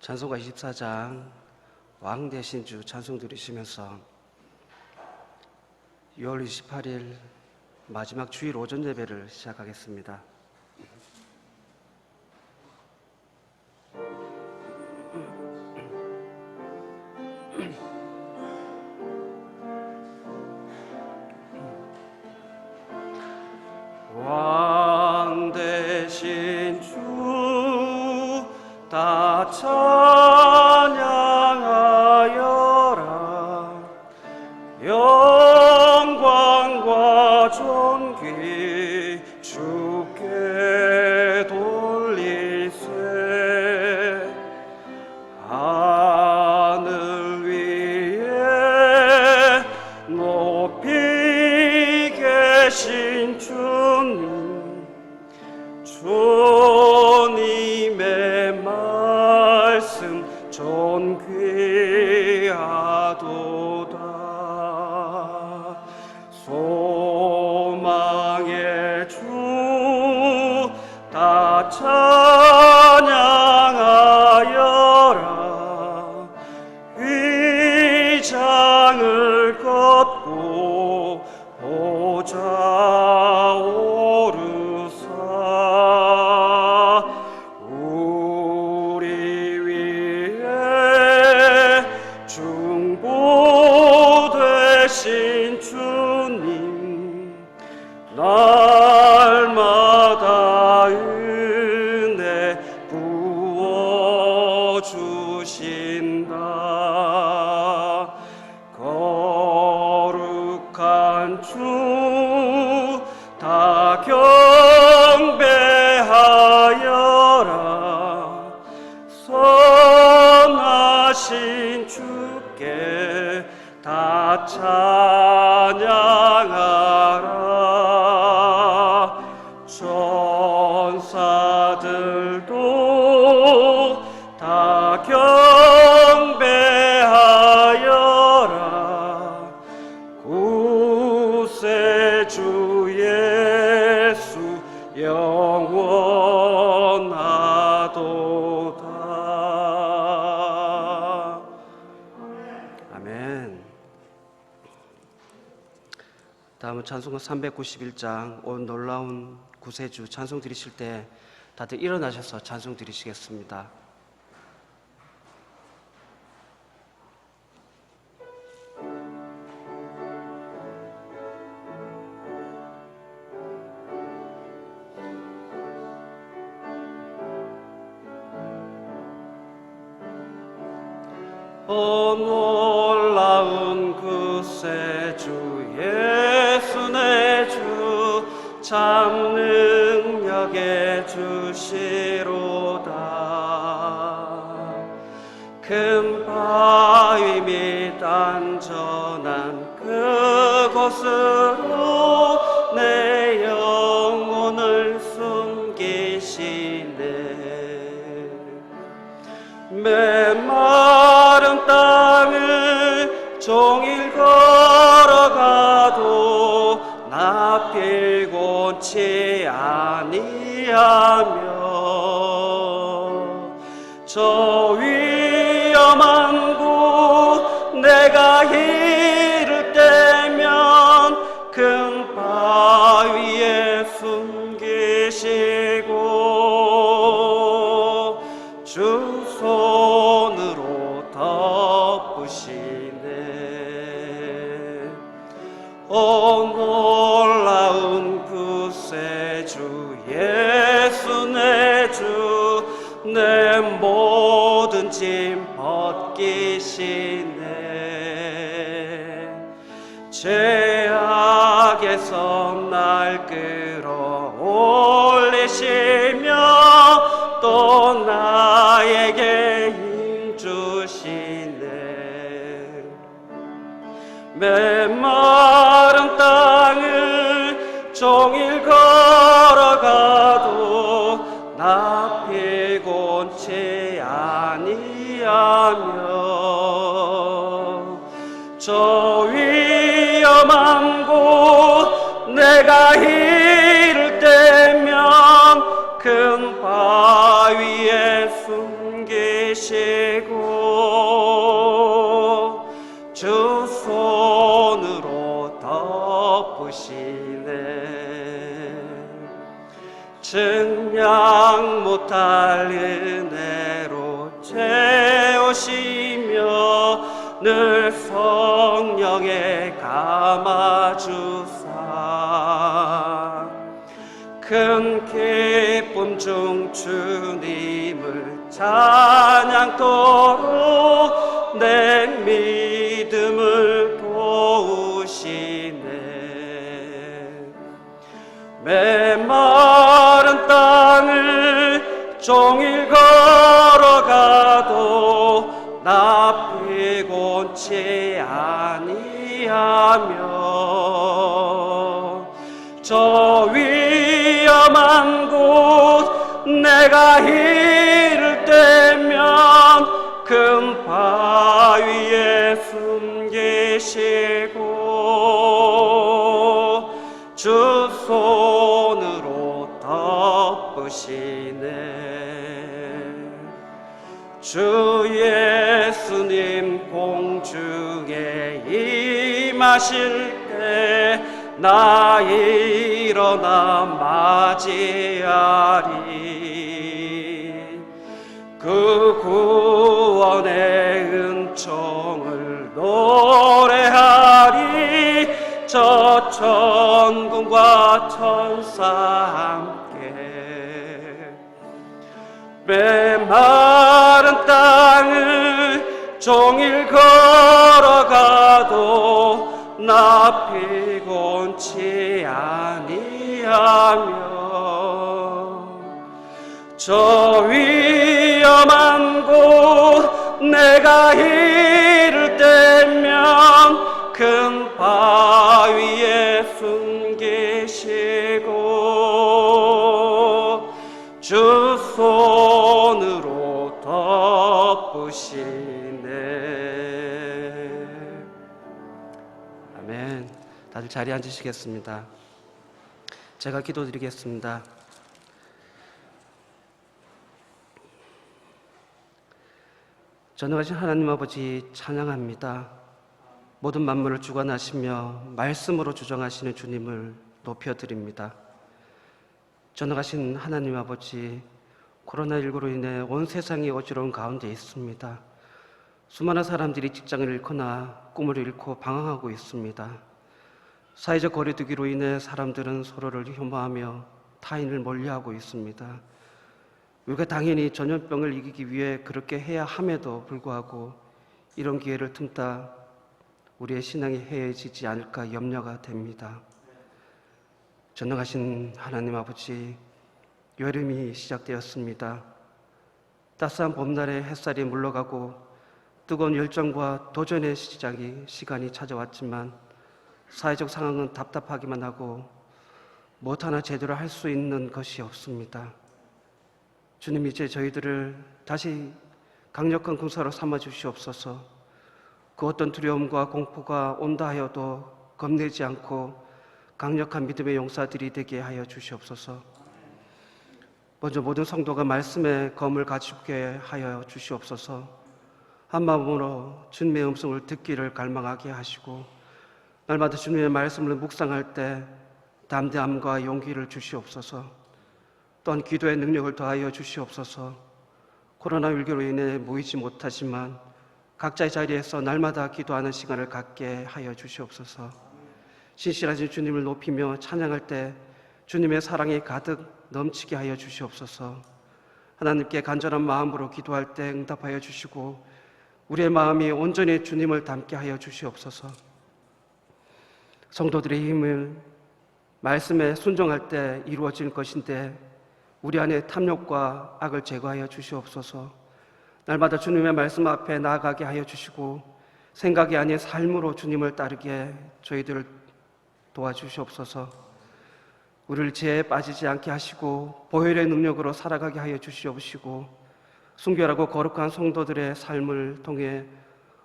찬송가 24장 왕 대신 주 찬송 드리시면서 6월 28일 마지막 주일 오전 예배를 시작하겠습니다. 왕 대신 주 다 찬양하여라. 영광과 존귀 주께 돌리세. 하늘 위에 높이 계신 주님, 주님의 말씀 존귀하도다. 소망의 주 다 찬양하여라. 위장을 걷고 보좌 오르사. 우리 위에 중보되신 주님, 날마다 은혜 부어주신다. 거룩한 주 다 경배하여라. 선하신 주께 다 찬양하라. 천사들도 다 경배하여라. 구세주 예수 영원하도다. 아멘. 다음은 찬송가 391장 온 놀라운 구세주 찬송 드리실 때 다들 일어나셔서 찬송 드리시겠습니다. 오 놀라운 구세주 예수 내 주, 참 능력의 주시로다. 큰 바위 및 안전한 그곳으로 내 영혼을 숨기시네. 메마른 땅을 종일 걸어가도 나 필곤치 아니하며, 저 위험한 곳 내가 이를 때면 큰 바위에 숨기시고 주 손으로 덮으시네. 오 놀라운 구세주 예수 내 주, 내 모든 짐 벗기시네. 죄악에서 날 끌어올리시며 또 나에게 힘 주시네. 메마른 땅을 종일 걸어가도 나 필곤치 아니하며, 저 위험한 곳 내가 이를 때면 큰 바위에 숨기시 숨기시고 주 손으로 덮으시네. 증량 못할 은혜로 채우시며 늘 성령에 감아주사 큰 기쁨 중 주님을 찬양토록 내 믿음을 도우시네. 메마른 땅을 종일 걸어가도 나 피곤치 아니하며 저 위험한 곳 내가 이를 때면 큰 바위에 숨기시고 주 손으로 덮으시네. 주 예수님 공중에 임하실 때 나 일어나 맞이하리. 그 구원의 은총을 노래하리. 저 천군과 천사 함께 메마른 땅을 종일 걸어가도 나 피곤치 아니하며 저 위험한 곳 내가 이를 때면 큰 바위에 숨기시고 주 손으로 덮으시네. 아멘. 다들 자리에 앉으시겠습니다. 제가 기도드리겠습니다. 전능하신 하나님 아버지 찬양합니다. 모든 만물을 주관하시며 말씀으로 주정하시는 주님을 높여드립니다. 전능하신 하나님 아버지, 코로나19로 인해 온 세상이 어지러운 가운데 있습니다. 수많은 사람들이 직장을 잃거나 꿈을 잃고 방황하고 있습니다. 사회적 거리두기로 인해 사람들은 서로를 혐오하며 타인을 멀리하고 있습니다. 우리가 당연히 전염병을 이기기 위해 그렇게 해야 함에도 불구하고 이런 기회를 틈타 우리의 신앙이 해해지지 않을까 염려가 됩니다. 전능하신 하나님 아버지, 여름이 시작되었습니다. 따스한 봄날에 햇살이 물러가고 뜨거운 열정과 도전의 시간이 찾아왔지만 사회적 상황은 답답하기만 하고 무엇 하나 제대로 할 수 있는 것이 없습니다. 주님, 이제 저희들을 다시 강력한 군사로 삼아 주시옵소서. 그 어떤 두려움과 공포가 온다 하여도 겁내지 않고 강력한 믿음의 용사들이 되게 하여 주시옵소서. 먼저 모든 성도가 말씀의 검을 가지게 하여 주시옵소서. 한 마음으로 주님의 음성을 듣기를 갈망하게 하시고 날마다 주님의 말씀을 묵상할 때 담대함과 용기를 주시옵소서. 또한 기도의 능력을 더하여 주시옵소서. 코로나19로 인해 모이지 못하지만 각자의 자리에서 날마다 기도하는 시간을 갖게 하여 주시옵소서. 신실하신 주님을 높이며 찬양할 때 주님의 사랑이 가득 넘치게 하여 주시옵소서. 하나님께 간절한 마음으로 기도할 때 응답하여 주시고 우리의 마음이 온전히 주님을 닮게 하여 주시옵소서. 성도들의 힘을 말씀에 순종할 때 이루어질 것인데 우리 안에 탐욕과 악을 제거하여 주시옵소서. 날마다 주님의 말씀 앞에 나아가게 하여 주시고 생각이 아닌 삶으로 주님을 따르게 저희들을 도와주시옵소서. 우리를 죄에 빠지지 않게 하시고 보혈의 능력으로 살아가게 하여 주시옵시고 순결하고 거룩한 성도들의 삶을 통해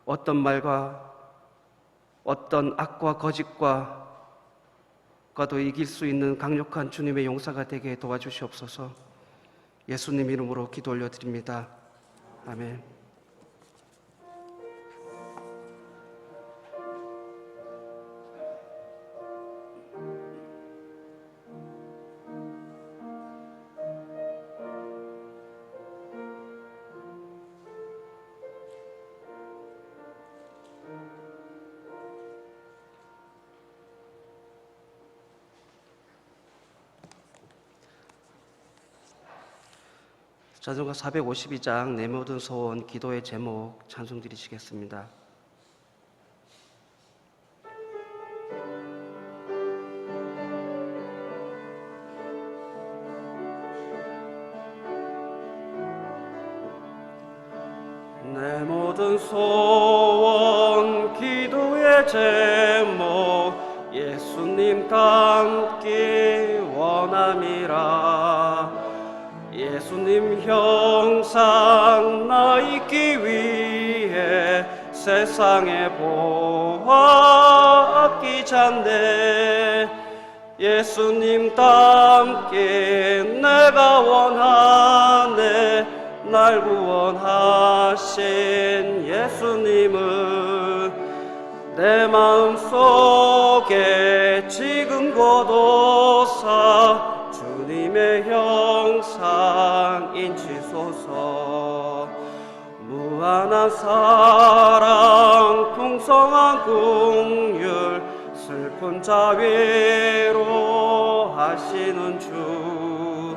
어떤 말과 어떤 악과 거짓과도 이길 수 있는 강력한 주님의 용사가 되게 도와주시옵소서. 예수님 이름으로 기도 올려드립니다. 아멘. 찬송가 452장 내 모든 소원 기도의 제목 찬송 드리시겠습니다. 내 모든 소원 기도의 제목 예수님 닮기 원함이라. 예수님 형상 나 있기 위해 세상에 보아 아끼잖네. 예수님 닮기 내가 원하네. 날 구원하신 예수님을 내 마음속에 지금 거둬사 주님의 형상 인치소서. 무한한 사랑 풍성한 긍휼 슬픈 자비로 하시는 주.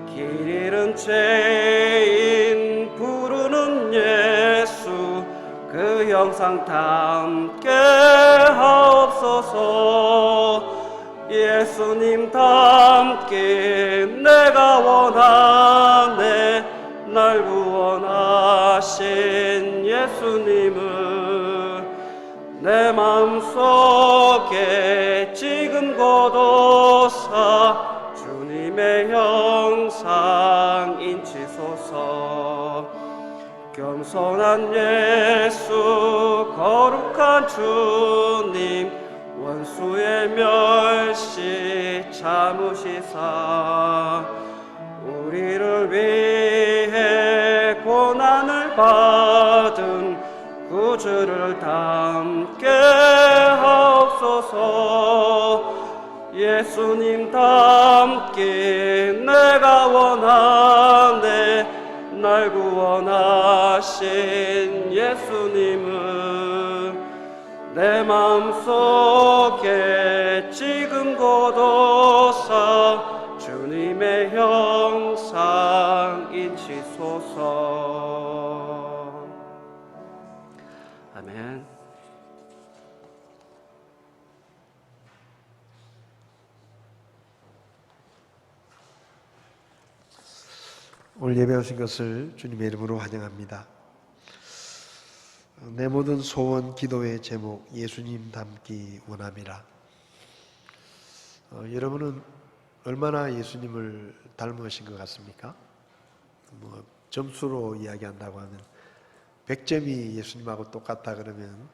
길 잃은 죄인 부르는 예수 그 형상 닮게 하옵소서. 예수님 닮기 내가 원하네. 날 구원하신 예수님을 내 마음속에 지금 거둬사 주님의 형상 인치소서. 겸손한 예수 거룩한 주님 원수의 멸시 참으시사 우리를 위해 고난을 받은 구주를 닮게 하옵소서. 예수님 닮기 내가 원하네. 날 구원하신 예수님을 내 마음속에 지금 거둬사 주님의 형상 인치소서. 아멘. 오늘 예배 오신 것을 주님의 이름으로 환영합니다. 내 모든 소원 기도의 제목 예수님 닮기 원함이라. 여러분은 얼마나 예수님을 닮으신 것 같습니까? 점수로 이야기한다고 하면 100점이 예수님하고 똑같다 그러면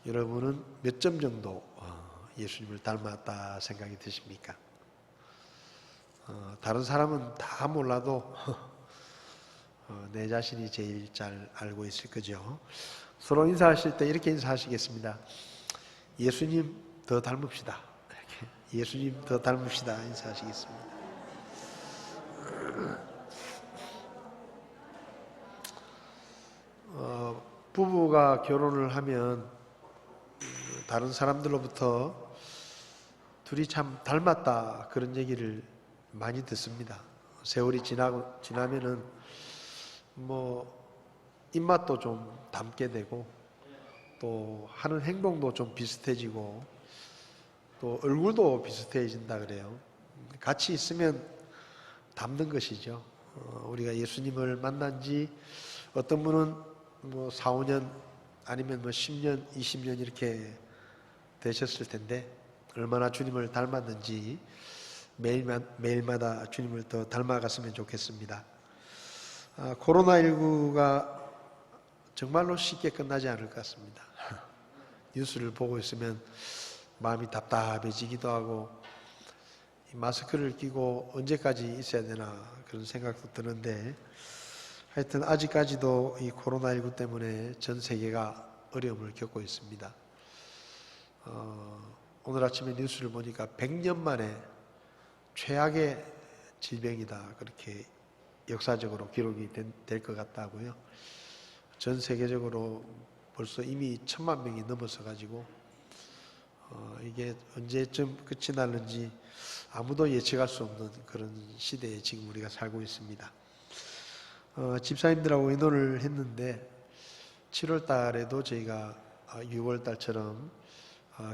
여러분은 몇 점 정도 예수님을 닮았다 생각이 드십니까? 다른 사람은 다 몰라도 내 자신이 제일 잘 알고 있을 거죠. 서로 인사하실 때 이렇게 인사하시겠습니다. 예수님 더 닮읍시다. 예수님 더 닮읍시다 인사하시겠습니다. 부부가 결혼을 하면 다른 사람들로부터 둘이 참 닮았다 그런 얘기를 많이 듣습니다. 세월이 지나면은 입맛도 좀 닮게 되고 또 하는 행동도 좀 비슷해지고 또 얼굴도 비슷해진다 그래요. 같이 있으면 닮는 것이죠. 우리가 예수님을 만난 지 어떤 분은 4, 5년 아니면 10년, 20년 이렇게 되셨을 텐데 얼마나 주님을 닮았는지 매일마다 주님을 더 닮아갔으면 좋겠습니다. 코로나19가 정말로 쉽게 끝나지 않을 것 같습니다. 뉴스를 보고 있으면 마음이 답답해지기도 하고 마스크를 끼고 언제까지 있어야 되나 그런 생각도 드는데 하여튼 아직까지도 이 코로나19 때문에 전 세계가 어려움을 겪고 있습니다. 오늘 아침에 뉴스를 보니까 100년 만에 최악의 질병이다 그렇게 역사적으로 기록이 될 것 같다고요. 전 세계적으로 벌써 이미 1000만 명이 넘어서 가지고 이게 언제쯤 끝이 날는지 아무도 예측할 수 없는 그런 시대에 지금 우리가 살고 있습니다. 집사님들하고 의논을 했는데 7월 달에도 저희가 6월 달처럼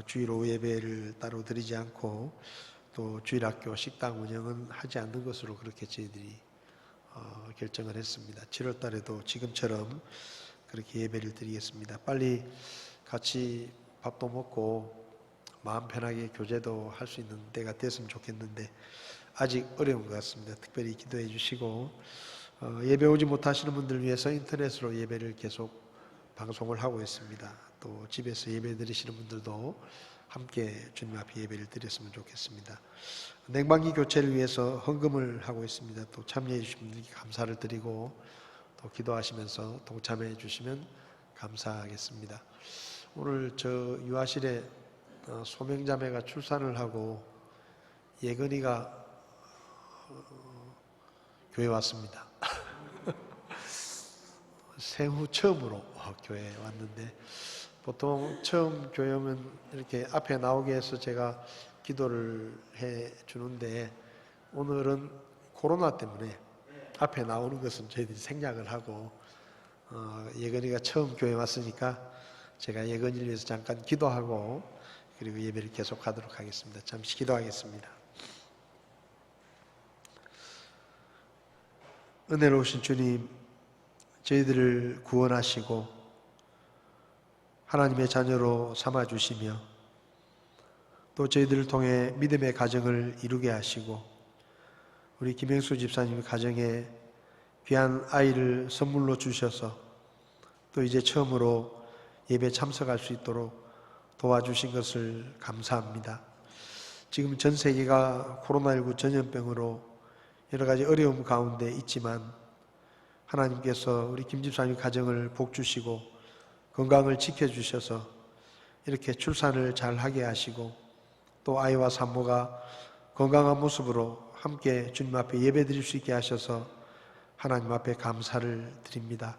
주일 오후 예배를 따로 드리지 않고 또 주일학교 식당 운영은 하지 않는 것으로 그렇게 저희들이 결정을 했습니다. 7월 달에도 지금처럼 그렇게 예배를 드리겠습니다. 빨리 같이 밥도 먹고 마음 편하게 교제도 할 수 있는 때가 됐으면 좋겠는데 아직 어려운 것 같습니다. 특별히 기도해 주시고 예배 오지 못하시는 분들 위해서 인터넷으로 예배를 계속 방송을 하고 있습니다. 또 집에서 예배 드리시는 분들도 함께 주님 앞에 예배를 드렸으면 좋겠습니다. 냉방기 교체를 위해서 헌금을 하고 있습니다. 또 참여해 주신 분들께 감사를 드리고 또 기도하시면서 동참해 주시면 감사하겠습니다. 오늘 저 유아실에 소명자매가 출산을 하고 예건이가 교회 왔습니다. 생후 처음으로 교회에 왔는데 보통 처음 교회 오면 이렇게 앞에 나오게 해서 제가 기도를 해 주는데 오늘은 코로나 때문에 앞에 나오는 것은 저희들이 생략을 하고 예건이가 처음 교회 왔으니까 제가 예건이를 위해서 잠깐 기도하고 그리고 예배를 계속하도록 하겠습니다. 잠시 기도하겠습니다. 은혜로우신 주님, 저희들을 구원하시고 하나님의 자녀로 삼아주시며 또 저희들을 통해 믿음의 가정을 이루게 하시고 우리 김영수 집사님 가정에 귀한 아이를 선물로 주셔서 또 이제 처음으로 예배 참석할 수 있도록 도와주신 것을 감사합니다. 지금 전 세계가 코로나19 전염병으로 여러 가지 어려움 가운데 있지만 하나님께서 우리 김 집사님 가정을 복주시고 건강을 지켜주셔서 이렇게 출산을 잘하게 하시고 또 아이와 산모가 건강한 모습으로 함께 주님 앞에 예배드릴 수 있게 하셔서 하나님 앞에 감사를 드립니다.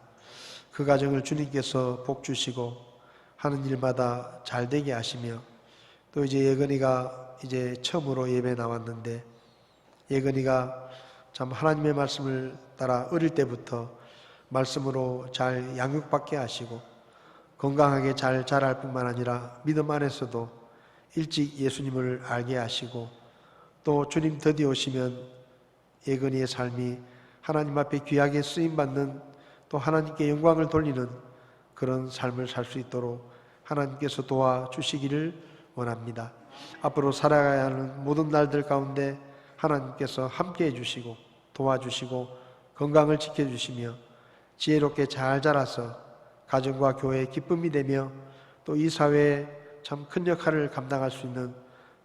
그 가정을 주님께서 복주시고 하는 일마다 잘되게 하시며 또 이제 예건이가 이제 처음으로 예배 나왔는데 예건이가 참 하나님의 말씀을 따라 어릴 때부터 말씀으로 잘 양육받게 하시고 건강하게 잘 자랄 뿐만 아니라 믿음 안에서도 일찍 예수님을 알게 하시고 또 주님 드디어 오시면 예건이의 삶이 하나님 앞에 귀하게 쓰임받는 또 하나님께 영광을 돌리는 그런 삶을 살 수 있도록 하나님께서 도와주시기를 원합니다. 앞으로 살아가야 하는 모든 날들 가운데 하나님께서 함께 해주시고 도와주시고 건강을 지켜주시며 지혜롭게 잘 자라서 가정과 교회의 기쁨이 되며 또 이 사회에 참 큰 역할을 감당할 수 있는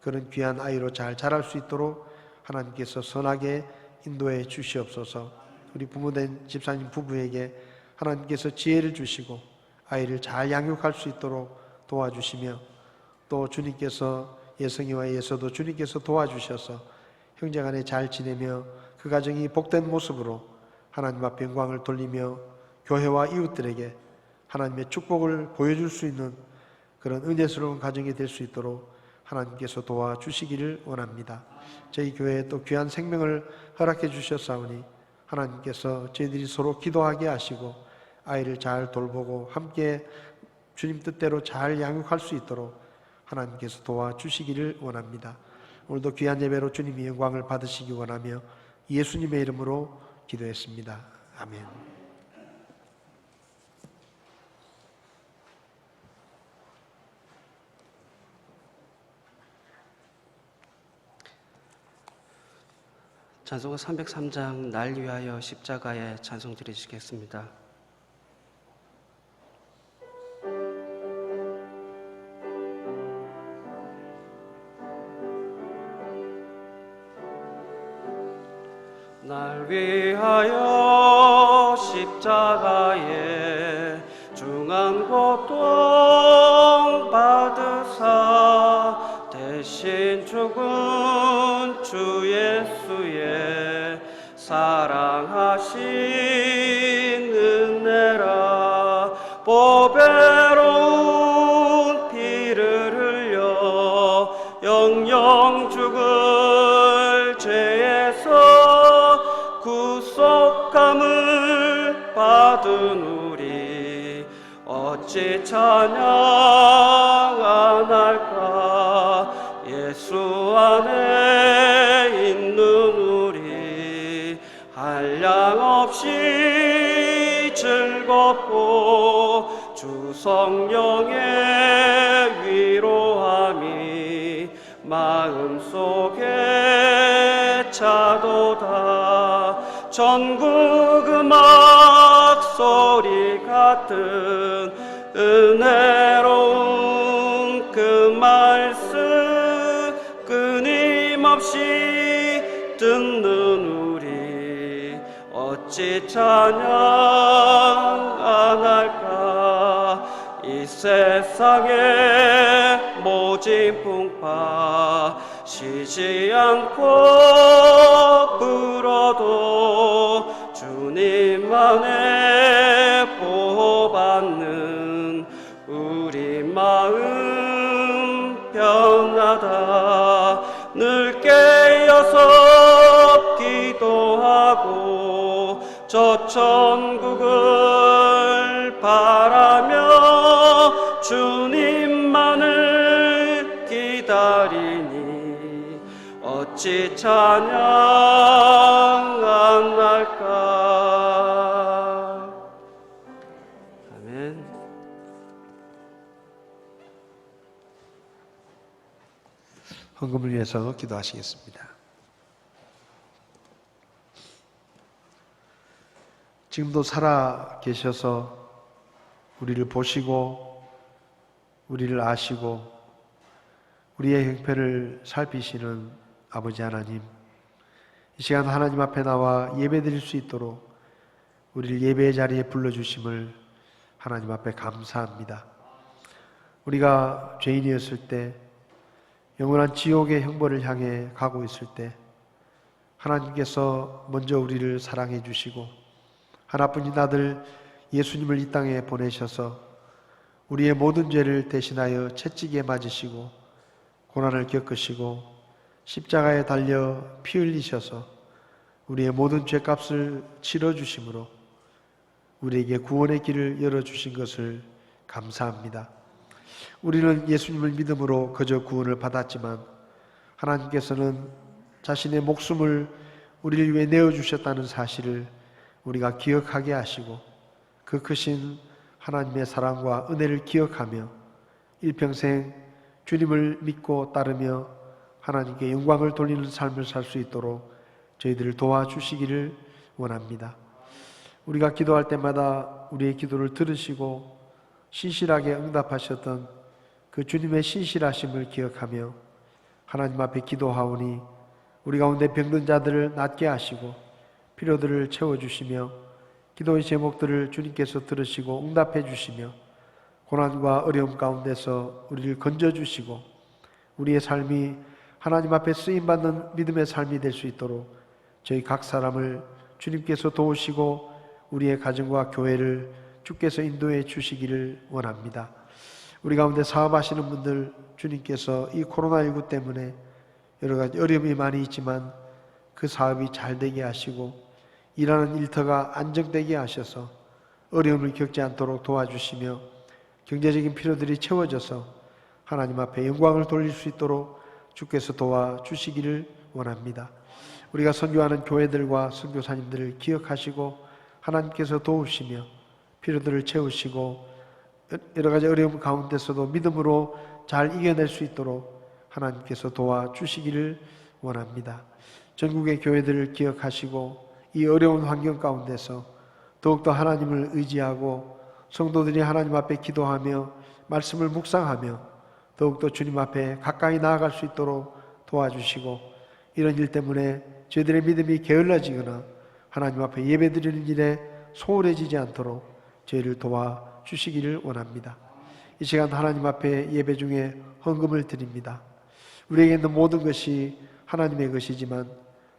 그런 귀한 아이로 잘 자랄 수 있도록 하나님께서 선하게 인도해 주시옵소서. 우리 부모된 집사님 부부에게 하나님께서 지혜를 주시고 아이를 잘 양육할 수 있도록 도와주시며 또 주님께서 예성이와 예서도 주님께서 도와주셔서 형제간에 잘 지내며 그 가정이 복된 모습으로 하나님 앞에 영광을 돌리며 교회와 이웃들에게 하나님의 축복을 보여줄 수 있는 그런 은혜스러운 가정이 될 수 있도록 하나님께서 도와주시기를 원합니다. 저희 교회에 또 귀한 생명을 허락해 주셨사오니 하나님께서 저희들이 서로 기도하게 하시고 아이를 잘 돌보고 함께 주님 뜻대로 잘 양육할 수 있도록 하나님께서 도와주시기를 원합니다. 오늘도 귀한 예배로 주님의 영광을 받으시기 원하며 예수님의 이름으로 기도했습니다. 아멘. 찬송가 303장 날 위하여 십자가에 찬송 드리시겠습니다. 날 위하여 십자가에 중한 고통 받으사 대신 죽은 주 예수의 사랑하신 은혜라 보배로운 피를 흘려 영영 죽을 죄에서 구속함을 어찌 찬양 안 할까. 예수 안에 있는 우리 한량없이 즐겁고 주 성령의 위로함이 마음속에 차도다. 전국 음악 소리 같은 은혜로운 그 말씀 끊임없이 듣는 우리 어찌 찬양 안 할까. 이 세상의 모진 풍파 쉬지 않고 불어도 주님만의 보호받는 우리 마음 편하다. 늘 깨어서 기도하고 저 천국을 바라며 주님만을 기다리니 어찌 찬양 안 할까. 아멘. 헌금을 위해서 기도하시겠습니다. 지금도 살아 계셔서 우리를 보시고 우리를 아시고 우리의 형편을 살피시는 아버지 하나님, 이 시간 하나님 앞에 나와 예배드릴 수 있도록 우리를 예배의 자리에 불러주심을 하나님 앞에 감사합니다. 우리가 죄인이었을 때, 영원한 지옥의 형벌을 향해 가고 있을 때 하나님께서 먼저 우리를 사랑해 주시고 하나뿐인 아들 예수님을 이 땅에 보내셔서 우리의 모든 죄를 대신하여 채찍에 맞으시고 고난을 겪으시고 십자가에 달려 피 흘리셔서 우리의 모든 죄값을 치러주심으로 우리에게 구원의 길을 열어주신 것을 감사합니다. 우리는 예수님을 믿음으로 그저 구원을 받았지만 하나님께서는 자신의 목숨을 우리를 위해 내어주셨다는 사실을 우리가 기억하게 하시고 그 크신 하나님의 사랑과 은혜를 기억하며 일평생 주님을 믿고 따르며 하나님께 영광을 돌리는 삶을 살 수 있도록 저희들을 도와주시기를 원합니다. 우리가 기도할 때마다 우리의 기도를 들으시고 신실하게 응답하셨던 그 주님의 신실하심을 기억하며 하나님 앞에 기도하오니 우리 가운데 병든 자들을 낫게 하시고 필요들을 채워주시며 기도의 제목들을 주님께서 들으시고 응답해 주시며 고난과 어려움 가운데서 우리를 건져주시고 우리의 삶이 하나님 앞에 쓰임받는 믿음의 삶이 될 수 있도록 저희 각 사람을 주님께서 도우시고 우리의 가정과 교회를 주께서 인도해 주시기를 원합니다. 우리 가운데 사업하시는 분들 주님께서 이 코로나19 때문에 여러 가지 어려움이 많이 있지만 그 사업이 잘 되게 하시고 일하는 일터가 안정되게 하셔서 어려움을 겪지 않도록 도와주시며 경제적인 필요들이 채워져서 하나님 앞에 영광을 돌릴 수 있도록 주께서 도와주시기를 원합니다. 우리가 선교하는 교회들과 선교사님들을 기억하시고 하나님께서 도우시며 필요들을 채우시고 여러 가지 어려움 가운데서도 믿음으로 잘 이겨낼 수 있도록 하나님께서 도와주시기를 원합니다. 전국의 교회들을 기억하시고 이 어려운 환경 가운데서 더욱더 하나님을 의지하고 성도들이 하나님 앞에 기도하며 말씀을 묵상하며 더욱더 주님 앞에 가까이 나아갈 수 있도록 도와주시고 이런 일 때문에 저희들의 믿음이 게을러지거나 하나님 앞에 예배드리는 일에 소홀해지지 않도록 저희를 도와주시기를 원합니다. 이 시간 하나님 앞에 예배 중에 헌금을 드립니다. 우리에게 있는 모든 것이 하나님의 것이지만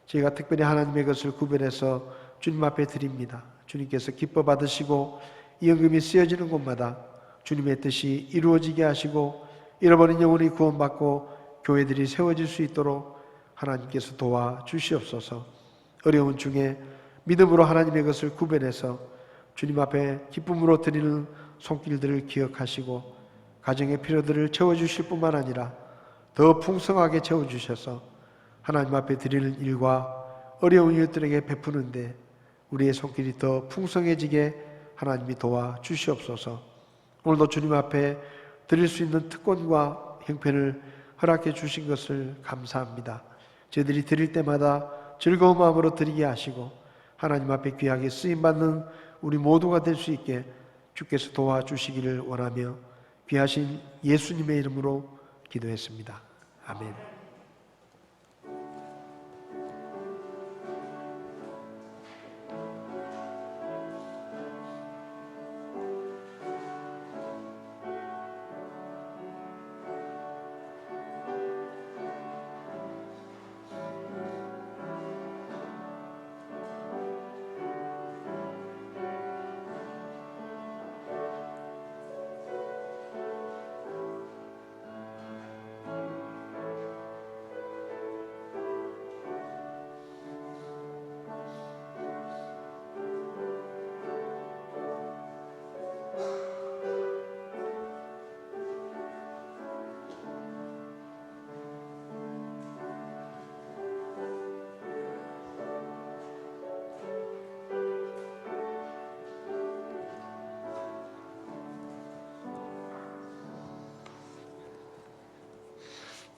저희가 특별히 하나님의 것을 구별해서 주님 앞에 드립니다. 주님께서 기뻐 받으시고 이 헌금이 쓰여지는 곳마다 주님의 뜻이 이루어지게 하시고 잃어버린 영혼이 구원받고 교회들이 세워질 수 있도록 하나님께서 도와주시옵소서. 어려운 중에 믿음으로 하나님의 것을 구별해서 주님 앞에 기쁨으로 드리는 손길들을 기억하시고 가정의 필요들을 채워주실 뿐만 아니라 더 풍성하게 채워주셔서 하나님 앞에 드리는 일과 어려운 이웃들에게 베푸는데 우리의 손길이 더 풍성해지게 하나님이 도와주시옵소서. 오늘도 주님 앞에 드릴 수 있는 특권과 형편을 허락해 주신 것을 감사합니다. 저희들이 드릴 때마다 즐거운 마음으로 드리게 하시고 하나님 앞에 귀하게 쓰임받는 우리 모두가 될 수 있게 주께서 도와주시기를 원하며 귀하신 예수님의 이름으로 기도했습니다. 아멘.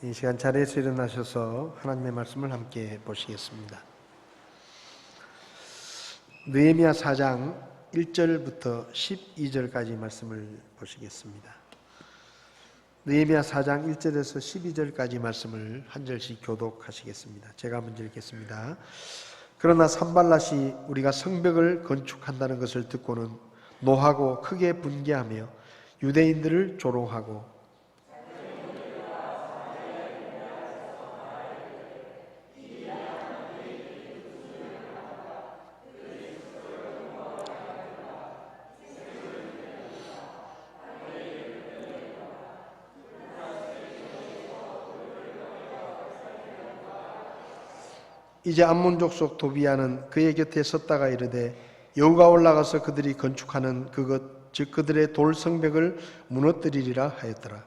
이 시간 자리에서 일어나셔서 하나님의 말씀을 함께 보시겠습니다. 느헤미야 4장 1절부터 12절까지 말씀을 보시겠습니다. 느헤미야 4장 1절에서 12절까지 말씀을 한 절씩 교독하시겠습니다. 제가 먼저 읽겠습니다. 그러나 산발랏이 우리가 성벽을 건축한다는 것을 듣고는 노하고 크게 분개하며 유대인들을 조롱하고 이제 암몬 족속 도비야는 그의 곁에 섰다가 이르되 여호가 올라가서 그들이 건축하는 그것 즉 그들의 돌 성벽을 무너뜨리리라 하였더라.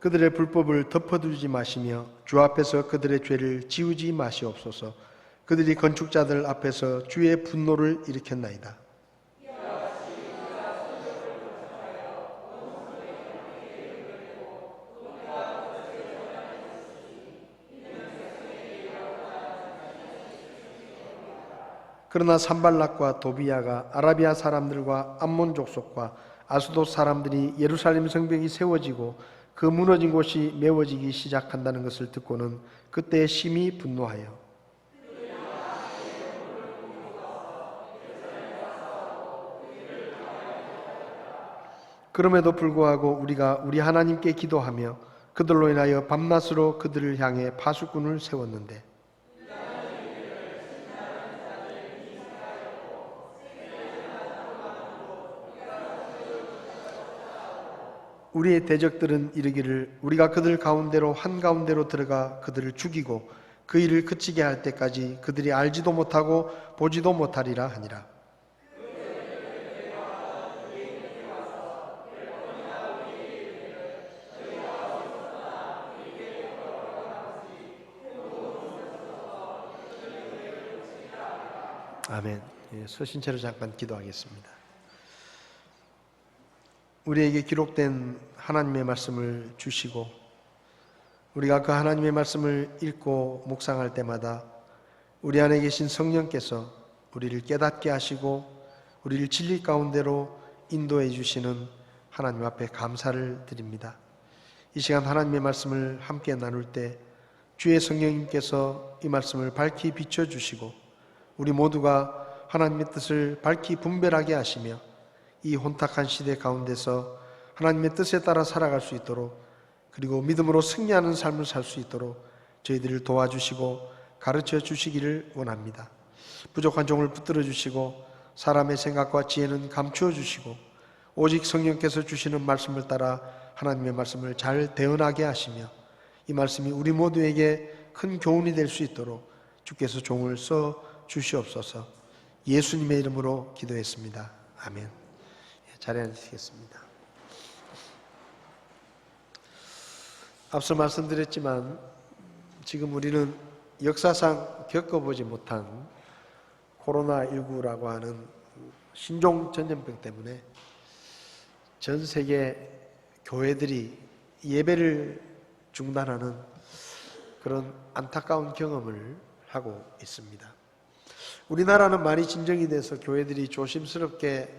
그들의 불법을 덮어두지 마시며 주 앞에서 그들의 죄를 지우지 마시옵소서. 그들이 건축자들 앞에서 주의 분노를 일으켰나이다. 그러나 산발락과 도비야가 아라비아 사람들과 암몬 족속과 아수돗 사람들이 예루살렘 성벽이 세워지고 그 무너진 곳이 메워지기 시작한다는 것을 듣고는 그때 심히 분노하여 그럼에도 불구하고 우리가 우리 하나님께 기도하며 그들로 인하여 밤낮으로 그들을 향해 파수꾼을 세웠는데 우리의 대적들은 이르기를 우리가 그들 가운데로 한가운데로 들어가 그들을 죽이고 그 일을 그치게 할 때까지 그들이 알지도 못하고 보지도 못하리라 하니라. 아멘. 서신 채로 잠깐 기도하겠습니다. 우리에게 기록된 하나님의 말씀을 주시고 우리가 그 하나님의 말씀을 읽고 묵상할 때마다 우리 안에 계신 성령께서 우리를 깨닫게 하시고 우리를 진리 가운데로 인도해 주시는 하나님 앞에 감사를 드립니다. 이 시간 하나님의 말씀을 함께 나눌 때 주의 성령님께서 이 말씀을 밝히 비춰주시고 우리 모두가 하나님의 뜻을 밝히 분별하게 하시며 이 혼탁한 시대 가운데서 하나님의 뜻에 따라 살아갈 수 있도록 그리고 믿음으로 승리하는 삶을 살 수 있도록 저희들을 도와주시고 가르쳐 주시기를 원합니다. 부족한 종을 붙들어 주시고 사람의 생각과 지혜는 감추어 주시고 오직 성령께서 주시는 말씀을 따라 하나님의 말씀을 잘 대언하게 하시며 이 말씀이 우리 모두에게 큰 교훈이 될 수 있도록 주께서 종을 써 주시옵소서. 예수님의 이름으로 기도했습니다. 아멘. 자리에 앉으시겠습니다. 앞서 말씀드렸지만 지금 우리는 역사상 겪어보지 못한 코로나19라고 하는 신종 전염병 때문에 전 세계 교회들이 예배를 중단하는 그런 안타까운 경험을 하고 있습니다. 우리나라는 많이 진정이 돼서 교회들이 조심스럽게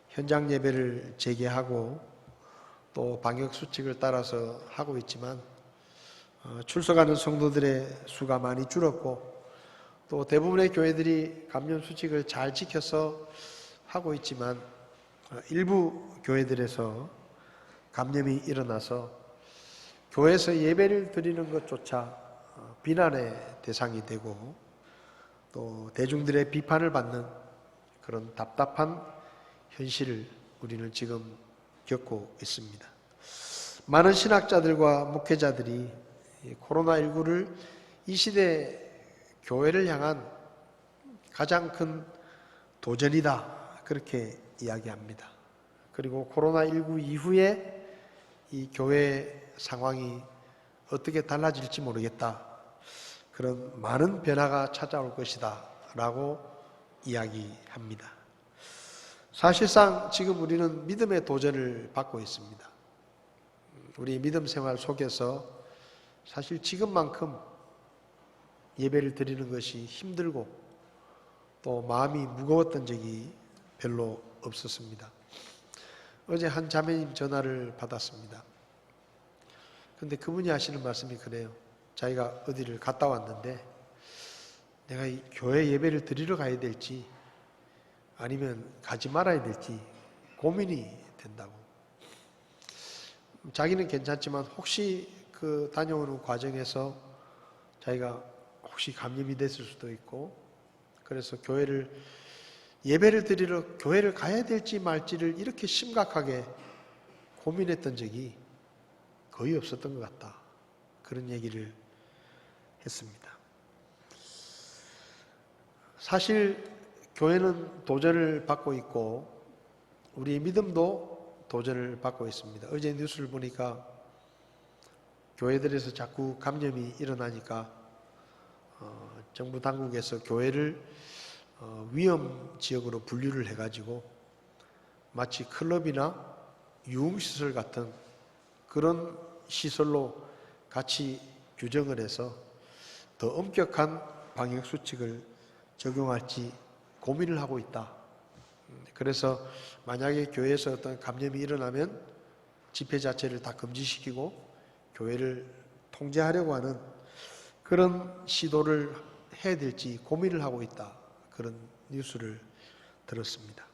현장 예배를 재개하고 또 방역 수칙을 따라서 하고 있지만 출석하는 성도들의 수가 많이 줄었고 또 대부분의 교회들이 감염 수칙을 잘 지켜서 하고 있지만 일부 교회들에서 감염이 일어나서 교회에서 예배를 드리는 것조차 비난의 대상이 되고 또 대중들의 비판을 받는 그런 답답한 현실을 우리는 지금 겪고 있습니다. 많은 신학자들과 목회자들이 코로나19를 이 시대 교회를 향한 가장 큰 도전이다 그렇게 이야기합니다. 그리고 코로나19 이후에 이 교회 상황이 어떻게 달라질지 모르겠다. 그런 많은 변화가 찾아올 것이다 라고 이야기합니다. 사실상 지금 우리는 믿음의 도전을 받고 있습니다. 우리 믿음 생활 속에서 사실 지금만큼 예배를 드리는 것이 힘들고 또 마음이 무거웠던 적이 별로 없었습니다. 어제 한 자매님 전화를 받았습니다. 근데 그분이 하시는 말씀이 그래요. 자기가 어디를 갔다 왔는데 내가 이 교회 예배를 드리러 가야 될지 아니면 가지 말아야 될지 고민이 된다고. 자기는 괜찮지만 혹시 그 다녀오는 과정에서 자기가 혹시 감염이 됐을 수도 있고 그래서 예배를 드리러 교회를 가야 될지 말지를 이렇게 심각하게 고민했던 적이 거의 없었던 것 같다. 그런 얘기를 했습니다. 사실 교회는 도전을 받고 있고 우리 믿음도 도전을 받고 있습니다. 어제 뉴스를 보니까 교회들에서 자꾸 감염이 일어나니까 정부 당국에서 교회를 위험 지역으로 분류를 해가지고 마치 클럽이나 유흥시설 같은 그런 시설로 같이 규정을 해서 더 엄격한 방역수칙을 적용할지 고민을 하고 있다. 그래서 만약에 교회에서 어떤 감염이 일어나면 집회 자체를 다 금지시키고 교회를 통제하려고 하는 그런 시도를 해야 될지 고민을 하고 있다. 그런 뉴스를 들었습니다.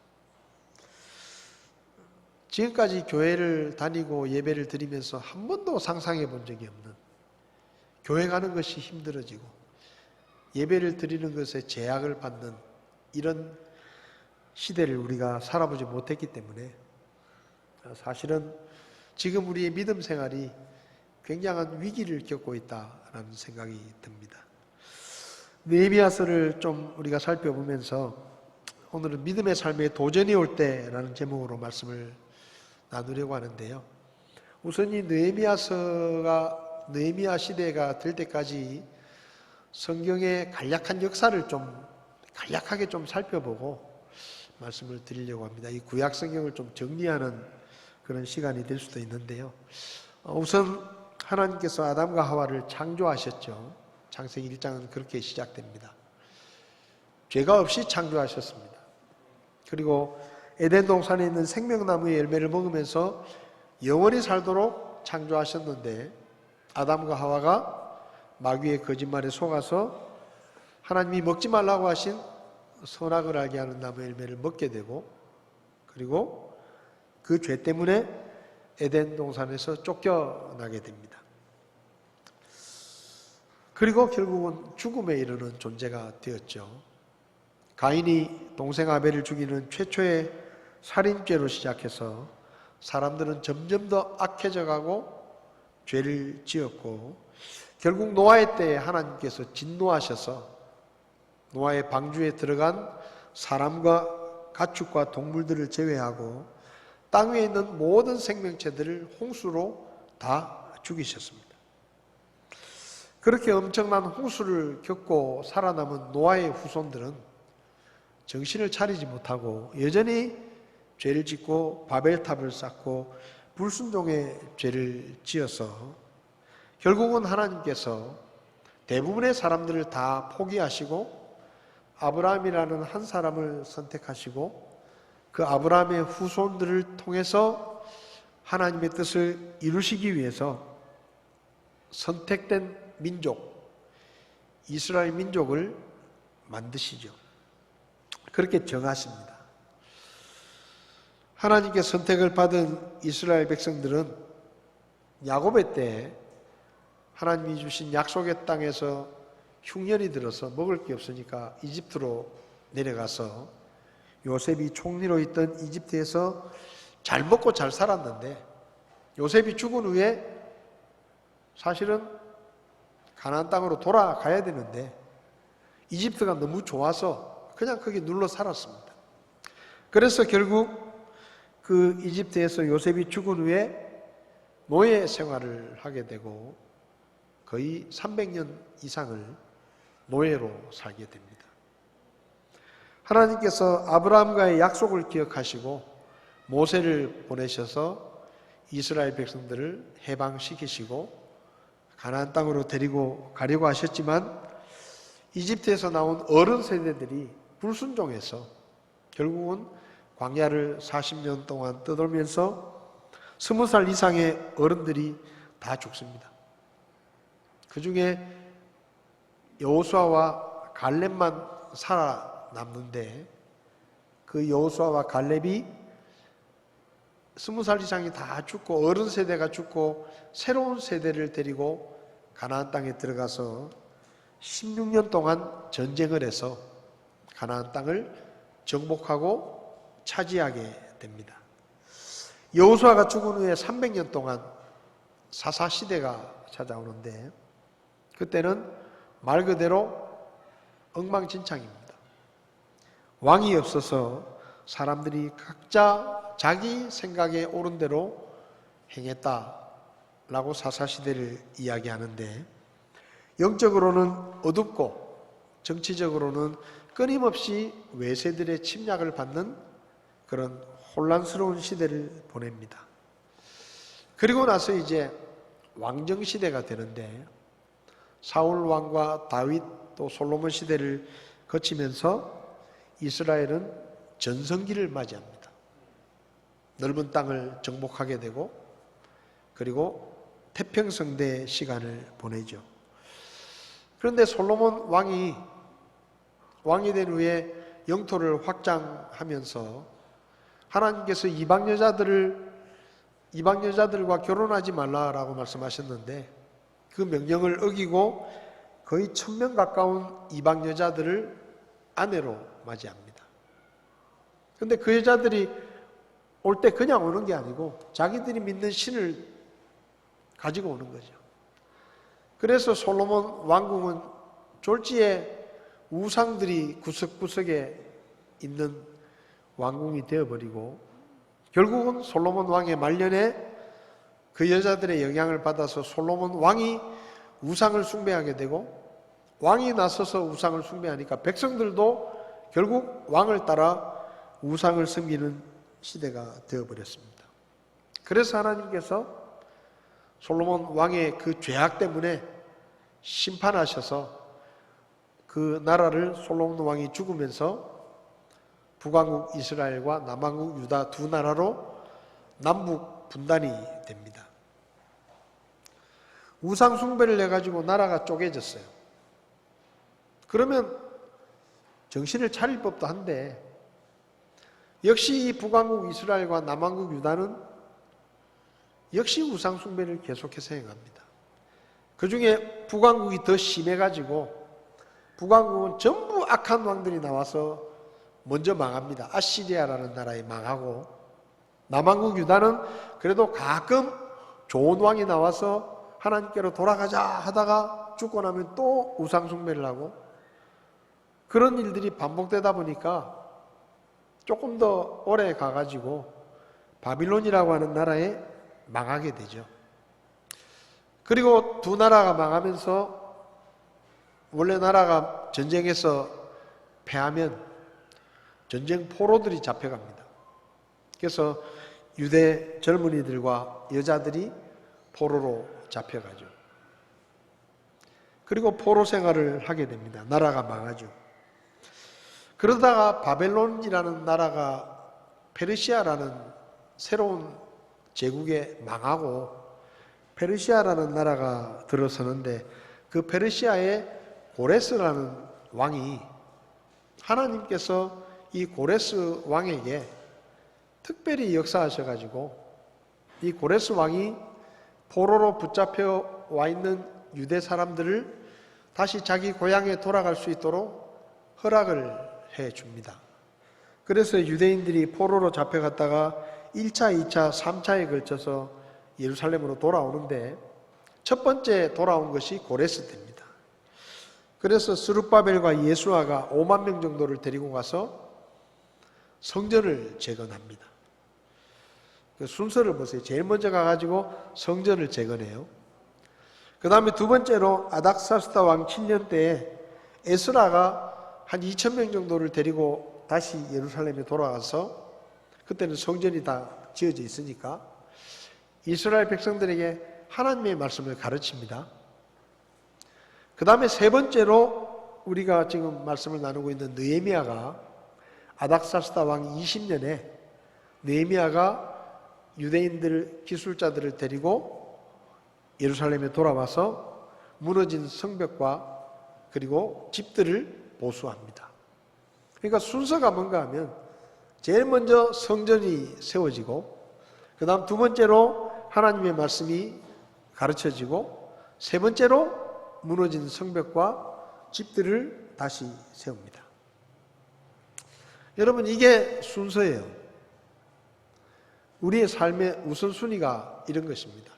지금까지 교회를 다니고 예배를 드리면서 한 번도 상상해 본 적이 없는 교회 가는 것이 힘들어지고 예배를 드리는 것에 제약을 받는 이런 시대를 우리가 살아보지 못했기 때문에 사실은 지금 우리의 믿음 생활이 굉장한 위기를 겪고 있다라는 생각이 듭니다. 느헤미야서를 좀 우리가 살펴보면서 오늘은 믿음의 삶에 도전이 올 때라는 제목으로 말씀을 나누려고 하는데요. 우선 이 느헤미야 시대가 될 때까지 성경의 간략한 역사를 간략하게 좀 살펴보고 말씀을 드리려고 합니다. 이 구약 성경을 좀 정리하는 그런 시간이 될 수도 있는데요. 우선 하나님께서 아담과 하와를 창조하셨죠. 창세기 1장은 그렇게 시작됩니다. 죄가 없이 창조하셨습니다. 그리고 에덴 동산에 있는 생명나무의 열매를 먹으면서 영원히 살도록 창조하셨는데 아담과 하와가 마귀의 거짓말에 속아서 하나님이 먹지 말라고 하신 선악을 알게 하는 나무의 열매를 먹게 되고 그리고 그 죄 때문에 에덴 동산에서 쫓겨나게 됩니다. 그리고 결국은 죽음에 이르는 존재가 되었죠. 가인이 동생 아벨을 죽이는 최초의 살인죄로 시작해서 사람들은 점점 더 악해져 가고 죄를 지었고, 결국 노아의 때에 하나님께서 진노하셔서 노아의 방주에 들어간 사람과 가축과 동물들을 제외하고 땅 위에 있는 모든 생명체들을 홍수로 다 죽이셨습니다. 그렇게 엄청난 홍수를 겪고 살아남은 노아의 후손들은 정신을 차리지 못하고 여전히 죄를 짓고 바벨탑을 쌓고 불순종의 죄를 지어서 결국은 하나님께서 대부분의 사람들을 다 포기하시고 아브라함이라는 한 사람을 선택하시고 그 아브라함의 후손들을 통해서 하나님의 뜻을 이루시기 위해서 선택된 민족, 이스라엘 민족을 만드시죠. 그렇게 정하십니다. 하나님께 선택을 받은 이스라엘 백성들은 야곱의 때에 하나님이 주신 약속의 땅에서 흉년이 들어서 먹을 게 없으니까 이집트로 내려가서 요셉이 총리로 있던 이집트에서 잘 먹고 잘 살았는데, 요셉이 죽은 후에 사실은 가나안 땅으로 돌아가야 되는데 이집트가 너무 좋아서 그냥 거기 눌러 살았습니다. 그래서 결국 그 이집트에서 요셉이 죽은 후에 노예 생활을 하게 되고 거의 300년 이상을 노예로 살게 됩니다. 하나님께서 아브라함과의 약속을 기억하시고 모세를 보내셔서 이스라엘 백성들을 해방시키시고 가나안 땅으로 데리고 가려고 하셨지만 이집트에서 나온 어른 세대들이 불순종해서 결국은 광야를 40년 동안 떠돌면서 20살 이상의 어른들이 다 죽습니다. 그 중에 여호수아와 갈렙만 살아남는데 그 여호수아와 갈렙이 20살 이상이 다 죽고 어른 세대가 죽고 새로운 세대를 데리고 가나안 땅에 들어가서 16년 동안 전쟁을 해서 가나안 땅을 정복하고 차지하게 됩니다. 여호수아가 죽은 후에 300년 동안 사사시대가 찾아오는데 그때는 말 그대로 엉망진창입니다. 왕이 없어서 사람들이 각자 자기 생각에 옳은 대로 행했다라고 사사시대를 이야기하는데, 영적으로는 어둡고 정치적으로는 끊임없이 외세들의 침략을 받는 그런 혼란스러운 시대를 보냅니다. 그리고 나서 이제 왕정 시대가 되는데 사울 왕과 다윗 또 솔로몬 시대를 거치면서 이스라엘은 전성기를 맞이합니다. 넓은 땅을 정복하게 되고 그리고 태평성대의 시간을 보내죠. 그런데 솔로몬 왕이 된 후에 영토를 확장하면서 하나님께서 이방 여자들과 결혼하지 말라라고 말씀하셨는데 그 명령을 어기고 거의 1000명 가까운 이방 여자들을 아내로 맞이합니다. 그런데 그 여자들이 올 때 그냥 오는 게 아니고 자기들이 믿는 신을 가지고 오는 거죠. 그래서 솔로몬 왕궁은 졸지에 우상들이 구석구석에 있는 왕궁이 되어버리고 결국은 솔로몬 왕의 말년에 그 여자들의 영향을 받아서 솔로몬 왕이 우상을 숭배하게 되고 왕이 나서서 우상을 숭배하니까 백성들도 결국 왕을 따라 우상을 섬기는 시대가 되어버렸습니다. 그래서 하나님께서 솔로몬 왕의 그 죄악 때문에 심판하셔서 그 나라를 솔로몬 왕이 죽으면서 북왕국 이스라엘과 남왕국 유다 두 나라로 남북 분단이 됩니다. 우상 숭배를 해가지고 나라가 쪼개졌어요. 그러면 정신을 차릴 법도 한데 역시 이 북왕국 이스라엘과 남왕국 유다는 역시 우상 숭배를 계속해서 행합니다. 그 중에 북왕국이 더 심해가지고 북왕국은 전부 악한 왕들이 나와서 먼저 망합니다. 아시리아라는 나라에 망하고, 남왕국 유다는 그래도 가끔 좋은 왕이 나와서 하나님께로 돌아가자 하다가 죽고 나면 또 우상 숭배를 하고, 그런 일들이 반복되다 보니까 조금 더 오래 가가지고 바빌론이라고 하는 나라에 망하게 되죠. 그리고 두 나라가 망하면서, 원래 나라가 전쟁에서 패하면 전쟁 포로들이 잡혀갑니다. 그래서 유대 젊은이들과 여자들이 포로로 잡혀가죠. 그리고 포로 생활을 하게 됩니다. 나라가 망하죠. 그러다가 바벨론이라는 나라가 페르시아라는 새로운 제국에 망하고 페르시아라는 나라가 들어서는데, 그 페르시아의 고레스라는 왕이, 하나님께서 이 고레스 왕에게 특별히 역사하셔가지고 이 고레스 왕이 포로로 붙잡혀 와 있는 유대 사람들을 다시 자기 고향에 돌아갈 수 있도록 허락을 해 줍니다. 그래서 유대인들이 포로로 잡혀갔다가 1차, 2차, 3차에 걸쳐서 예루살렘으로 돌아오는데, 첫 번째 돌아온 것이 고레스 때입니다. 그래서 스룹바벨과 예수아가 5만 명 정도를 데리고 가서 성전을 재건합니다. 그 순서를 보세요. 제일 먼저 가가지고 성전을 재건해요. 그 다음에 두 번째로 아닥사스다 왕 7년 때에 에스라가 한 2,000명 정도를 데리고 다시 예루살렘에 돌아가서, 그때는 성전이 다 지어져 있으니까 이스라엘 백성들에게 하나님의 말씀을 가르칩니다. 그 다음에 세 번째로 우리가 지금 말씀을 나누고 있는 느헤미야가, 아닥사스다 왕 20년에 느헤미야가 유대인들 기술자들을 데리고 예루살렘에 돌아와서 무너진 성벽과 그리고 집들을 보수합니다. 그러니까 순서가 뭔가 하면 제일 먼저 성전이 세워지고, 그 다음 두 번째로 하나님의 말씀이 가르쳐지고, 세 번째로 무너진 성벽과 집들을 다시 세웁니다. 여러분, 이게 순서예요. 우리의 삶의 우선순위가 이런 것입니다.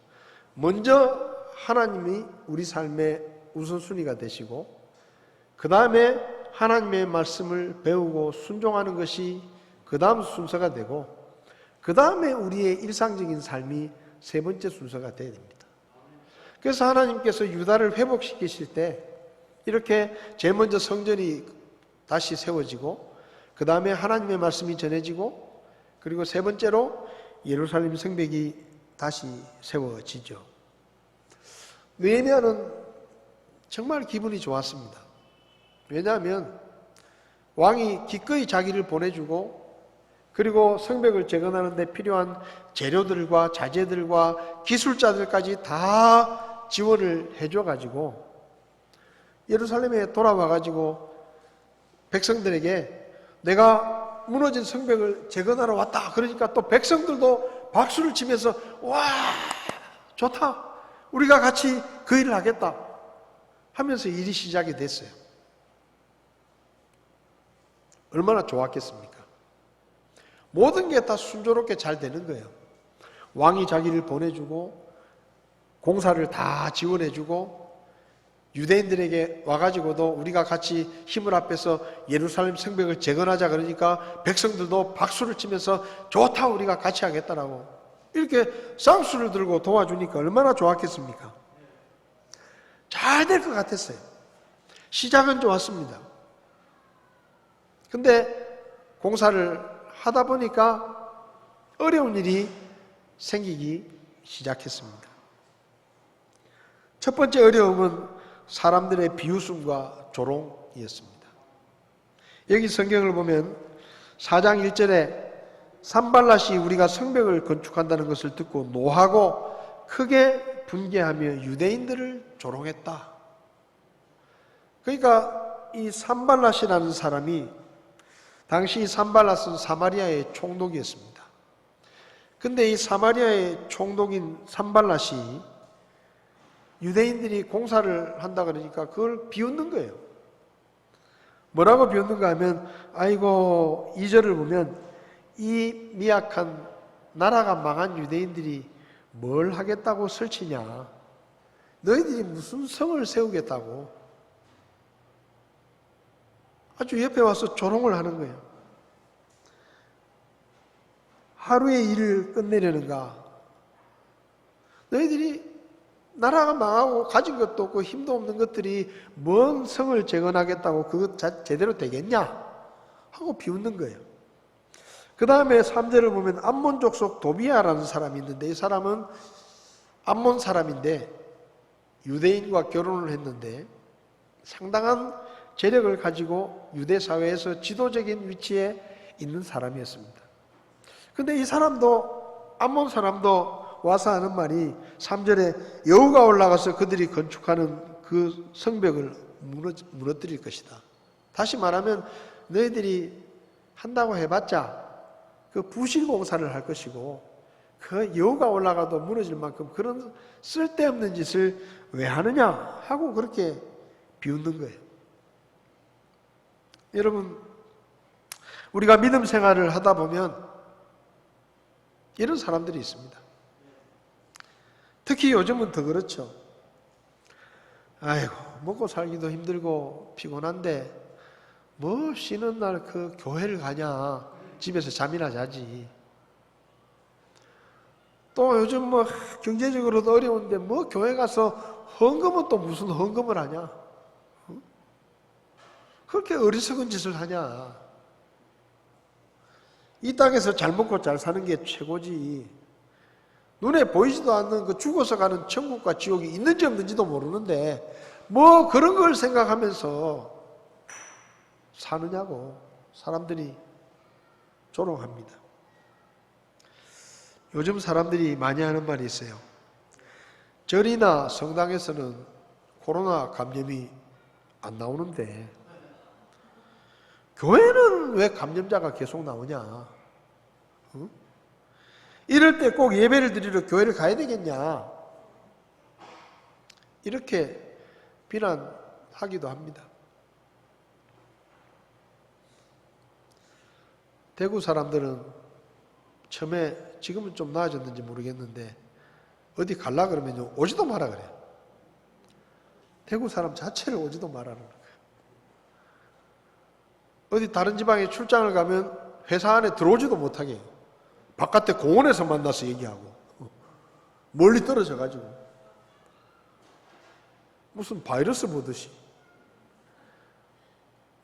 먼저 하나님이 우리 삶의 우선순위가 되시고, 그 다음에 하나님의 말씀을 배우고 순종하는 것이 그 다음 순서가 되고, 그 다음에 우리의 일상적인 삶이 세 번째 순서가 되어야 됩니다. 그래서 하나님께서 유다를 회복시키실 때 이렇게 제일 먼저 성전이 다시 세워지고, 그 다음에 하나님의 말씀이 전해지고, 그리고 세 번째로 예루살렘 성벽이 다시 세워지죠. 느헤미야는 정말 기분이 좋았습니다. 왜냐하면 왕이 기꺼이 자기를 보내주고, 그리고 성벽을 재건하는 데 필요한 재료들과 자재들과 기술자들까지 다 지원을 해줘가지고 예루살렘에 돌아와가지고 백성들에게 내가 무너진 성벽을 재건하러 왔다. 그러니까 또 백성들도 박수를 치면서 와, 좋다. 우리가 같이 그 일을 하겠다 하면서 일이 시작이 됐어요. 얼마나 좋았겠습니까? 모든 게 다 순조롭게 잘 되는 거예요. 왕이 자기를 보내주고, 공사를 다 지원해주고, 유대인들에게 와가지고도 우리가 같이 힘을 합해서 예루살렘 성벽을 재건하자 그러니까 백성들도 박수를 치면서 좋다, 우리가 같이 하겠다라고 이렇게 쌍수를 들고 도와주니까 얼마나 좋았겠습니까? 잘 될 것 같았어요. 시작은 좋았습니다. 근데 공사를 하다 보니까 어려운 일이 생기기 시작했습니다. 첫 번째 어려움은 사람들의 비웃음과 조롱이었습니다. 여기 성경을 보면 4장 1절에 산발랏이 우리가 성벽을 건축한다는 것을 듣고 노하고 크게 분개하며 유대인들을 조롱했다. 그러니까 이 산발랏이라는 사람이, 당시 산발랏은 사마리아의 총독이었습니다. 근데 이 사마리아의 총독인 산발랏이 유대인들이 공사를 한다 그러니까 그걸 비웃는 거예요. 뭐라고 비웃는가 하면, 아이고 2절을 보면 이 미약한 나라가 망한 유대인들이 뭘 하겠다고 설치냐, 너희들이 무슨 성을 세우겠다고 아주 옆에 와서 조롱을 하는 거예요. 하루의 일을 끝내려는가? 너희들이 나라가 망하고 가진 것도 없고 힘도 없는 것들이 뭔 성을 재건하겠다고 그것 제대로 되겠냐? 하고 비웃는 거예요. 그 다음에 3절을 보면 암몬 족속 도비아라는 사람이 있는데, 이 사람은 암몬 사람인데 유대인과 결혼을 했는데 상당한 재력을 가지고 유대 사회에서 지도적인 위치에 있는 사람이었습니다. 근데 이 사람도, 암몬 사람도 와서 하는 말이 3절에 여호가 올라가서 그들이 건축하는 그 성벽을 무너뜨릴 것이다. 다시 말하면 너희들이 한다고 해봤자 그 부실 공사를 할 것이고, 그 여호가 올라가도 무너질 만큼 그런 쓸데없는 짓을 왜 하느냐 하고 그렇게 비웃는 거예요. 여러분, 우리가 믿음 생활을 하다 보면 이런 사람들이 있습니다. 특히 요즘은 더 그렇죠. 아이고, 먹고 살기도 힘들고 피곤한데 뭐 쉬는 날 그 교회를 가냐, 집에서 잠이나 자지. 또 요즘 뭐 경제적으로도 어려운데 뭐 교회 가서 헌금은 또 무슨 헌금을 하냐, 그렇게 어리석은 짓을 하냐. 이 땅에서 잘 먹고 잘 사는 게 최고지. 눈에 보이지도 않는 그 죽어서 가는 천국과 지옥이 있는지 없는지도 모르는데 뭐 그런 걸 생각하면서 사느냐고 사람들이 조롱합니다. 요즘 사람들이 많이 하는 말이 있어요. 절이나 성당에서는 코로나 감염이 안 나오는데 교회는 왜 감염자가 계속 나오냐? 응? 이럴 때 꼭 예배를 드리러 교회를 가야 되겠냐? 이렇게 비난하기도 합니다. 대구 사람들은 처음에, 지금은 좀 나아졌는지 모르겠는데 어디 갈라 그러면 오지도 마라 그래요. 대구 사람 자체를 오지도 말라는 거예요. 어디 다른 지방에 출장을 가면 회사 안에 들어오지도 못하게 해요. 바깥에 공원에서 만나서 얘기하고 멀리 떨어져 가지고 무슨 바이러스 보듯이.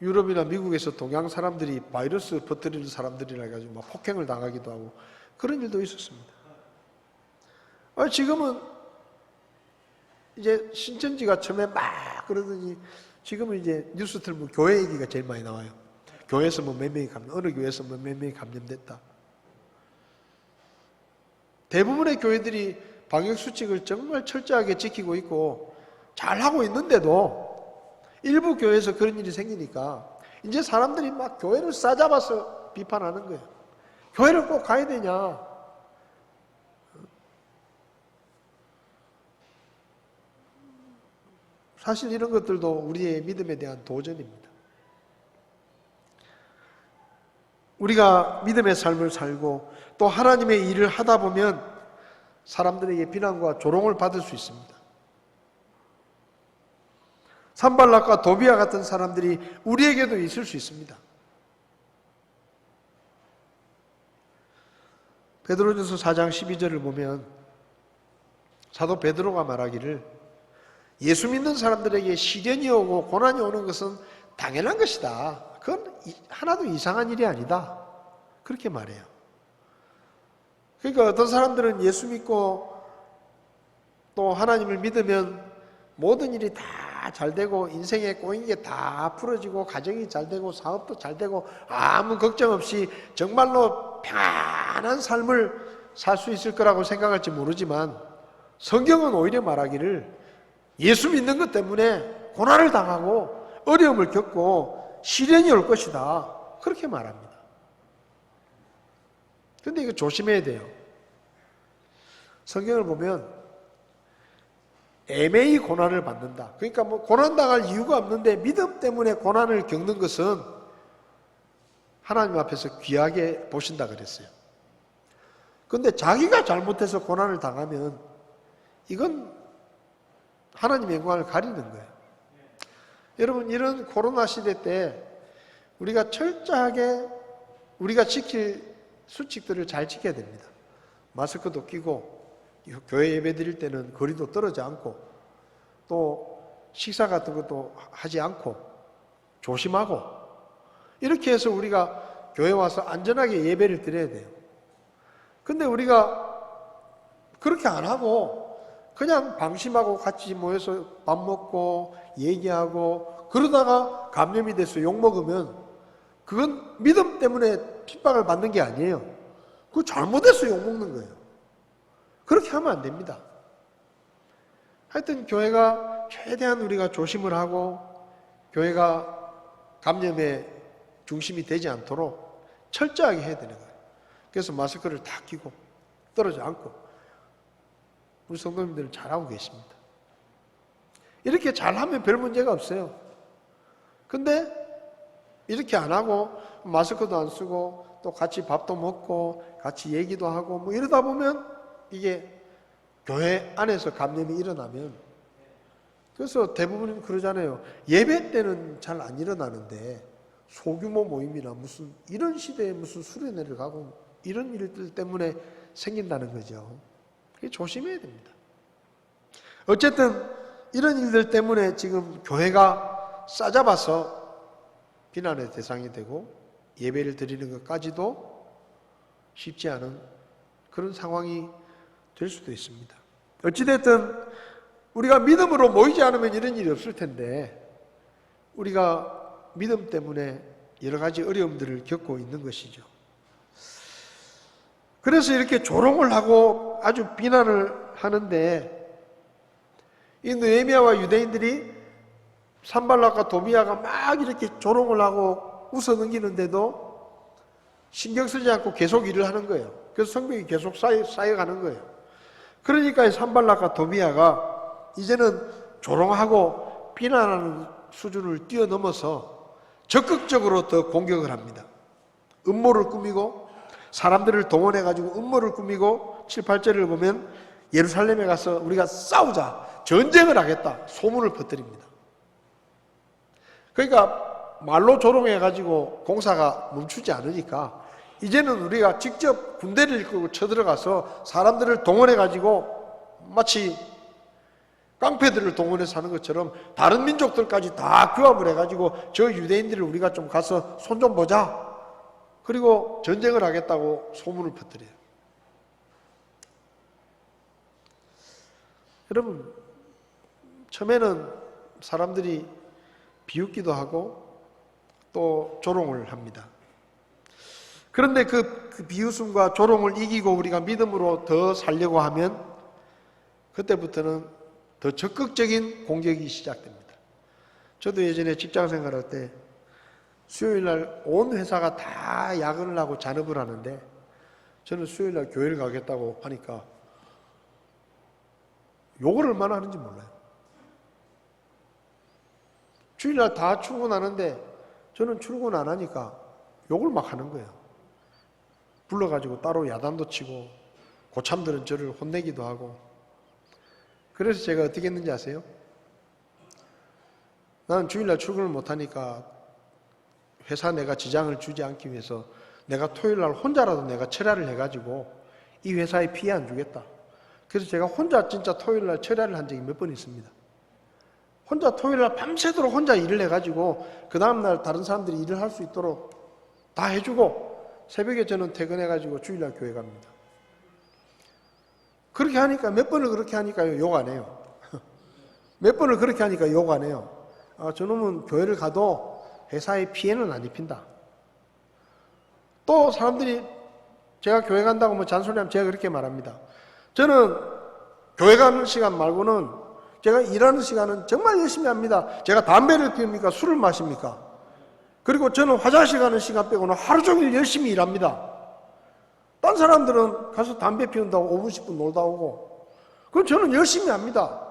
유럽이나 미국에서 동양 사람들이 바이러스 퍼뜨리는 사람들이라 해가지고 막 폭행을 당하기도 하고 그런 일도 있었습니다. 지금은 이제 신천지가 처음에 막 그러더니 지금은 이제 뉴스 틀면 교회 얘기가 제일 많이 나와요. 교회에서 뭐 몇 명이 어느 교회에서 뭐 몇 명이 감염됐다. 대부분의 교회들이 방역수칙을 정말 철저하게 지키고 있고 잘하고 있는데도 일부 교회에서 그런 일이 생기니까 이제 사람들이 막 교회를 싸잡아서 비판하는 거예요. 교회를 꼭 가야 되냐? 사실 이런 것들도 우리의 믿음에 대한 도전입니다. 우리가 믿음의 삶을 살고 또 하나님의 일을 하다 보면 사람들에게 비난과 조롱을 받을 수 있습니다. 산발락과 도비아 같은 사람들이 우리에게도 있을 수 있습니다. 베드로전서 4장 12절을 보면 사도 베드로가 말하기를 예수 믿는 사람들에게 시련이 오고 고난이 오는 것은 당연한 것이다. 그건 하나도 이상한 일이 아니다. 그렇게 말해요. 그러니까 어떤 사람들은 예수 믿고 또 하나님을 믿으면 모든 일이 다 잘 되고 인생에 꼬인 게 다 풀어지고 가정이 잘 되고 사업도 잘 되고 아무 걱정 없이 정말로 편안한 삶을 살 수 있을 거라고 생각할지 모르지만 성경은 오히려 말하기를 예수 믿는 것 때문에 고난을 당하고 어려움을 겪고 시련이 올 것이다. 그렇게 말합니다. 그런데 이거 조심해야 돼요. 성경을 보면 애매히 고난을 받는다. 그러니까 뭐 고난당할 이유가 없는데 믿음 때문에 고난을 겪는 것은 하나님 앞에서 귀하게 보신다 그랬어요. 그런데 자기가 잘못해서 고난을 당하면 이건 하나님의 영광을 가리는 거예요. 여러분, 이런 코로나 시대 때 우리가 철저하게 우리가 지킬 수칙들을 잘 지켜야 됩니다. 마스크도 끼고 교회 예배 드릴 때는 거리도 떨어져 않고 또 식사 같은 것도 하지 않고 조심하고 이렇게 해서 우리가 교회 와서 안전하게 예배를 드려야 돼요. 근데 우리가 그렇게 안 하고 그냥 방심하고 같이 모여서 밥 먹고 얘기하고 그러다가 감염이 돼서 욕먹으면 그건 믿음 때문에 핍박을 받는 게 아니에요. 그거 잘못해서 욕먹는 거예요. 그렇게 하면 안 됩니다. 하여튼 교회가 최대한 우리가 조심을 하고 교회가 감염의 중심이 되지 않도록 철저하게 해야 되는 거예요. 그래서 마스크를 다 끼고 떨어져 앉고 우리 성도님들 잘하고 계십니다. 이렇게 잘하면 별 문제가 없어요. 근데 이렇게 안 하고 마스크도 안 쓰고 또 같이 밥도 먹고 같이 얘기도 하고 뭐 이러다 보면 이게 교회 안에서 감염이 일어나면 그래서 대부분 그러잖아요. 예배 때는 잘 안 일어나는데 소규모 모임이나 무슨 이런 시대에 무슨 수련회를 가고 이런 일들 때문에 생긴다는 거죠. 조심해야 됩니다. 어쨌든 이런 일들 때문에 지금 교회가 싸잡아서 비난의 대상이 되고 예배를 드리는 것까지도 쉽지 않은 그런 상황이 될 수도 있습니다. 어찌됐든 우리가 믿음으로 모이지 않으면 이런 일이 없을 텐데 우리가 믿음 때문에 여러 가지 어려움들을 겪고 있는 것이죠. 그래서 이렇게 조롱을 하고 아주 비난을 하는데 이 느헤미야와 유대인들이 산발락과 도비야가 막 이렇게 조롱을 하고 웃어넘기는데도 신경 쓰지 않고 계속 일을 하는 거예요. 그래서 성벽이 계속 쌓여가는 거예요. 그러니까 산발락과 도비야가 이제는 조롱하고 비난하는 수준을 뛰어넘어서 적극적으로 더 공격을 합니다. 음모를 꾸미고 사람들을 동원해가지고 음모를 꾸미고 7, 8절을 보면 예루살렘에 가서 우리가 싸우자, 전쟁을 하겠다 소문을 퍼뜨립니다. 그러니까 말로 조롱해가지고 공사가 멈추지 않으니까 이제는 우리가 직접 군대를 이끌고 쳐들어가서 사람들을 동원해가지고 마치 깡패들을 동원해서 하는 것처럼 다른 민족들까지 다 규합을 해가지고 저 유대인들을 우리가 좀 가서 손 좀 보자. 그리고 전쟁을 하겠다고 소문을 퍼뜨려요. 여러분, 처음에는 사람들이 비웃기도 하고 또 조롱을 합니다. 그런데 그 비웃음과 조롱을 이기고 우리가 믿음으로 더 살려고 하면 그때부터는 더 적극적인 공격이 시작됩니다. 저도 예전에 직장 생활할 때 수요일날 온 회사가 다 야근을 하고 잔업을 하는데 저는 수요일날 교회를 가겠다고 하니까 욕을 얼마나 하는지 몰라요. 주일날 다 출근하는데 저는 출근 안 하니까 욕을 막 하는 거예요. 불러가지고 따로 야단도 치고 고참들은 저를 혼내기도 하고. 그래서 제가 어떻게 했는지 아세요? 나는 주일날 출근을 못하니까 회사 내가 지장을 주지 않기 위해서 내가 토요일날 혼자라도 내가 철야를 해가지고 이 회사에 피해 안 주겠다. 그래서 제가 혼자 진짜 토요일날 철야를 한 적이 몇 번 있습니다. 혼자 토요일날 밤새도록 혼자 일을 해가지고 그 다음날 다른 사람들이 일을 할 수 있도록 다 해주고 새벽에 저는 퇴근해가지고 주일날 교회 갑니다. 그렇게 하니까 몇 번을 그렇게 하니까 욕 안 해요. 몇 번을 그렇게 하니까 욕 안 해요. 저놈은 교회를 가도 회사에 피해는 안 입힌다. 또 사람들이 제가 교회 간다고 뭐 잔소리하면 제가 그렇게 말합니다. 저는 교회 가는 시간 말고는 제가 일하는 시간은 정말 열심히 합니다. 제가 담배를 피웁니까? 술을 마십니까? 그리고 저는 화장실 가는 시간 빼고는 하루 종일 열심히 일합니다. 딴 사람들은 가서 담배 피운다고 5분, 10분 놀다 오고 그건 저는 열심히 합니다.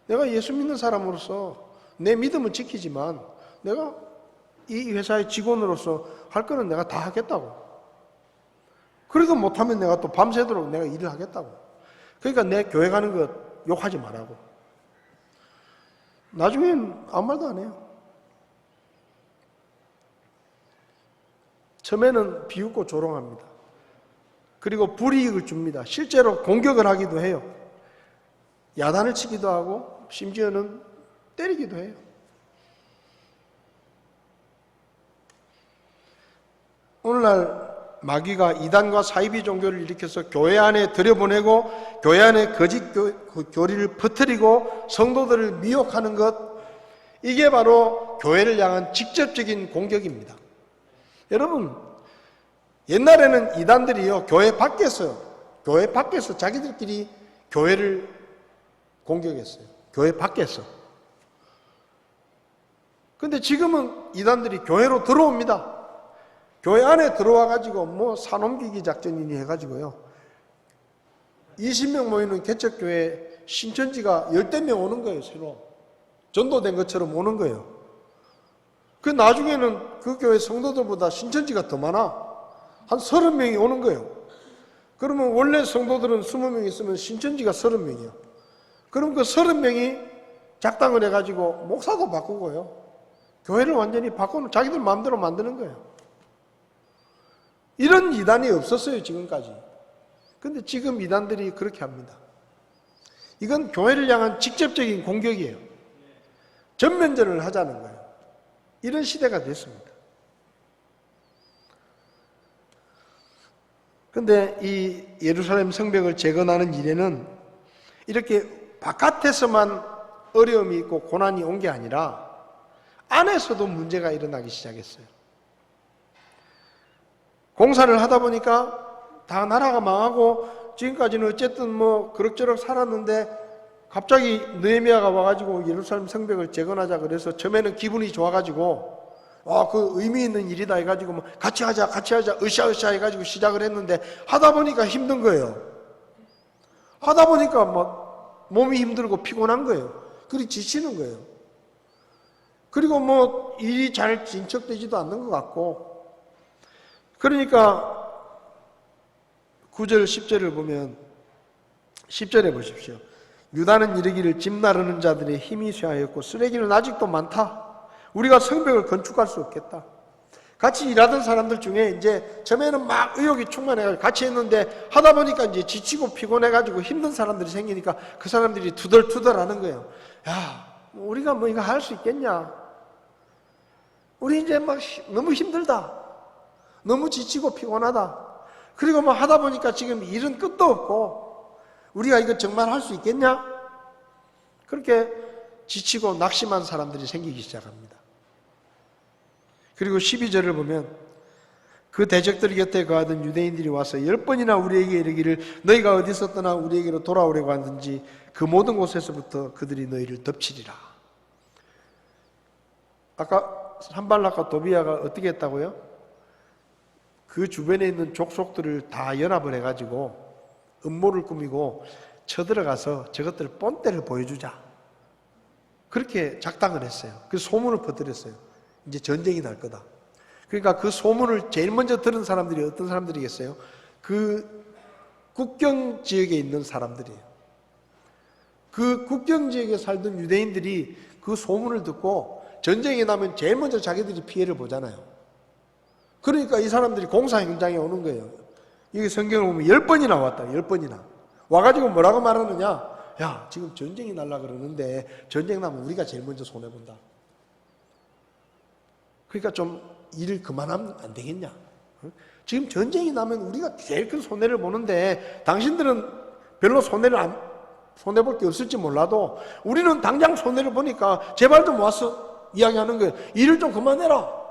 내가 예수 믿는 사람으로서 내 믿음은 지키지만 내가 이 회사의 직원으로서 할 거는 내가 다 하겠다고. 그래도 못하면 내가 또 밤새도록 내가 일을 하겠다고. 그러니까 내 교회 가는 것 욕하지 말라고. 나중엔 아무 말도 안 해요. 처음에는 비웃고 조롱합니다. 그리고 불이익을 줍니다. 실제로 공격을 하기도 해요. 야단을 치기도 하고 심지어는 때리기도 해요. 오늘날 마귀가 이단과 사이비 종교를 일으켜서 교회 안에 들여보내고 교회 안에 거짓 교리를 퍼뜨리고 성도들을 미혹하는 것, 이게 바로 교회를 향한 직접적인 공격입니다. 여러분, 옛날에는 이단들이요, 교회 밖에서 자기들끼리 교회를 공격했어요. 교회 밖에서. 근데 지금은 이단들이 교회로 들어옵니다. 교회 안에 들어와가지고 산옮기기 작전이니 해가지고요, 20명 모이는 개척교회 신천지가 10명 오는 거예요. 새로 전도된 것처럼 오는 거예요. 그 나중에는 그 교회 성도들보다 신천지가 더 많아. 한 30명이 오는 거예요. 그러면 원래 성도들은 20명 있으면 신천지가 30명이야. 그럼 그 30명이 작당을 해가지고 목사도 바꾸고요, 교회를 완전히 바꾸는, 자기들 마음대로 만드는 거예요. 이런 이단이 없었어요, 지금까지. 근데 지금 이단들이 그렇게 합니다. 이건 교회를 향한 직접적인 공격이에요. 전면전을 하자는 거예요. 이런 시대가 됐습니다. 근데 이 예루살렘 성벽을 재건하는 일에는 이렇게 바깥에서만 어려움이 있고 고난이 온 게 아니라 안에서도 문제가 일어나기 시작했어요. 공사를 하다 보니까 다 나라가 망하고 지금까지는 어쨌든 그럭저럭 살았는데 갑자기 느헤미야가 와가지고 예루살렘 성벽을 재건하자 그래서 처음에는 기분이 좋아가지고 그 의미 있는 일이다 해가지고 같이 하자 으쌰으쌰 해가지고 시작을 했는데 하다 보니까 힘든 거예요. 하다 보니까 몸이 힘들고 피곤한 거예요. 그리고 지치는 거예요. 그리고 일이 잘 진척되지도 않는 것 같고, 그러니까 9절 10절을 보면 10절에 보십시오. 유다는 이르기를 집 나르는 자들의 힘이 쇠하였고 쓰레기는 아직도 많다. 우리가 성벽을 건축할 수 없겠다. 같이 일하던 사람들 중에 이제 처음에는 막 의욕이 충만해가지고 같이 했는데 하다 보니까 이제 지치고 피곤해가지고 힘든 사람들이 생기니까 그 사람들이 투덜투덜 하는 거예요. 야, 우리가 이거 할 수 있겠냐? 우리 이제 너무 힘들다. 너무 지치고 피곤하다. 그리고 하다 보니까 지금 일은 끝도 없고 우리가 이거 정말 할 수 있겠냐? 그렇게 지치고 낙심한 사람들이 생기기 시작합니다. 그리고 12절을 보면 그 대적들 곁에 거하던 유대인들이 와서 10번이나 우리에게 이르기를 너희가 어디서 떠나 우리에게로 돌아오려고 하는지 그 모든 곳에서부터 그들이 너희를 덮치리라. 아까 산발락과 도비아가 어떻게 했다고요? 그 주변에 있는 족속들을 다 연합을 해가지고 음모를 꾸미고 쳐들어가서 저것들 본때를 보여주자. 그렇게 작당을 했어요. 그 소문을 퍼뜨렸어요. 이제 전쟁이 날 거다. 그러니까 그 소문을 제일 먼저 들은 사람들이 어떤 사람들이겠어요? 그 국경 지역에 있는 사람들이에요. 그 국경 지역에 살던 유대인들이 그 소문을 듣고 전쟁이 나면 제일 먼저 자기들이 피해를 보잖아요. 그러니까 이 사람들이 공사 현장에 오는 거예요. 이게 성경을 보면 10번이나 왔다. 10번이나. 와가지고 뭐라고 말하느냐? 야, 지금 전쟁이 날라 그러는데 전쟁 나면 우리가 제일 먼저 손해본다. 그러니까 좀 일을 그만하면 안 되겠냐? 지금 전쟁이 나면 우리가 제일 큰 손해를 보는데 당신들은 별로 손해볼 게 없을지 몰라도 우리는 당장 손해를 보니까 제발 좀 와서 이야기하는 거예요. 일을 좀 그만해라.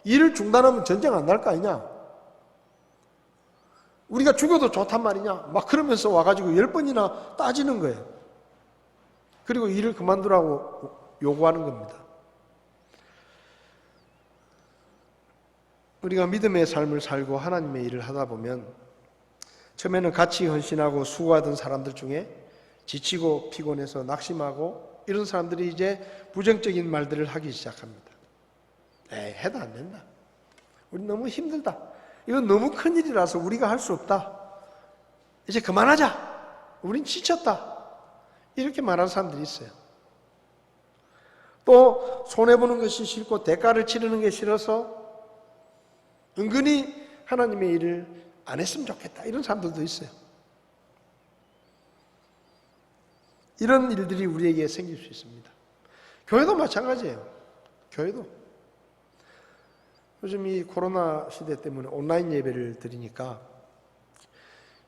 일을 중단하면 전쟁 안 날 거 아니냐? 우리가 죽어도 좋단 말이냐? 막 그러면서 와가지고 10번이나 따지는 거예요. 그리고 일을 그만두라고 요구하는 겁니다. 우리가 믿음의 삶을 살고 하나님의 일을 하다 보면 처음에는 같이 헌신하고 수고하던 사람들 중에 지치고 피곤해서 낙심하고 이런 사람들이 이제 부정적인 말들을 하기 시작합니다. 에이, 해도 안 된다. 우리 너무 힘들다. 이건 너무 큰 일이라서 우리가 할 수 없다. 이제 그만하자. 우린 지쳤다. 이렇게 말하는 사람들이 있어요. 또 손해보는 것이 싫고 대가를 치르는 게 싫어서 은근히 하나님의 일을 안 했으면 좋겠다. 이런 사람들도 있어요. 이런 일들이 우리에게 생길 수 있습니다. 교회도 마찬가지예요. 교회도. 요즘 이 코로나 시대 때문에 온라인 예배를 드리니까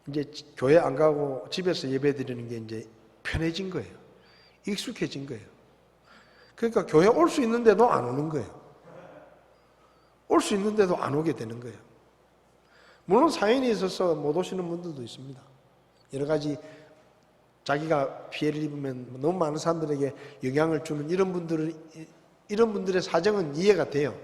이제 교회 안 가고 집에서 예배 드리는 게 이제 편해진 거예요. 익숙해진 거예요. 그러니까 교회 올 수 있는데도 안 오는 거예요. 올 수 있는데도 안 오게 되는 거예요. 물론 사연이 있어서 못 오시는 분들도 있습니다. 여러 가지 자기가 피해를 입으면 너무 많은 사람들에게 영향을 주는 이런 분들의 사정은 이해가 돼요.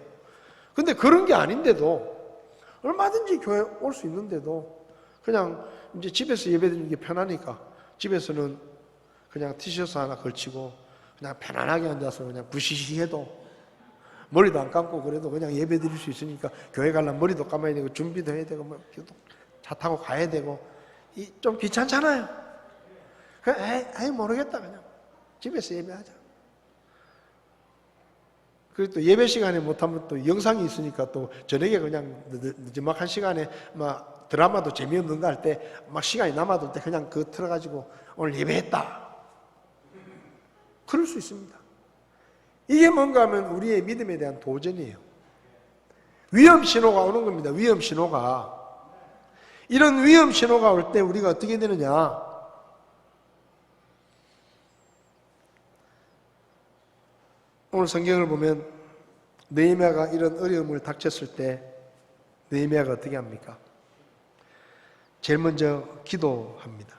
근데 그런 게 아닌데도 얼마든지 교회 올 수 있는데도 그냥 이제 집에서 예배드리는 게 편하니까 집에서는 그냥 티셔츠 하나 걸치고 그냥 편안하게 앉아서 그냥 부시시해도 머리도 안 감고 그래도 그냥 예배 드릴 수 있으니까 교회 가려면 머리도 감아야 되고 준비도 해야 되고 뭐 차 타고 가야 되고 좀 귀찮잖아요. 에이 모르겠다 그냥 집에서 예배하자. 그리고 또 예배 시간에 못하면 또 영상이 있으니까 또 저녁에 그냥 늦지막한 시간에 막 드라마도 재미없는 거 할 때 막 시간이 남아돌 때 그냥 그거 틀어가지고 오늘 예배했다. 그럴 수 있습니다. 이게 뭔가 하면 우리의 믿음에 대한 도전이에요. 위험 신호가 오는 겁니다. 위험 신호가. 이런 위험 신호가 올 때 우리가 어떻게 되느냐? 오늘 성경을 보면 느헤미야가 이런 어려움을 닥쳤을 때 느헤미야가 어떻게 합니까? 제일 먼저 기도합니다.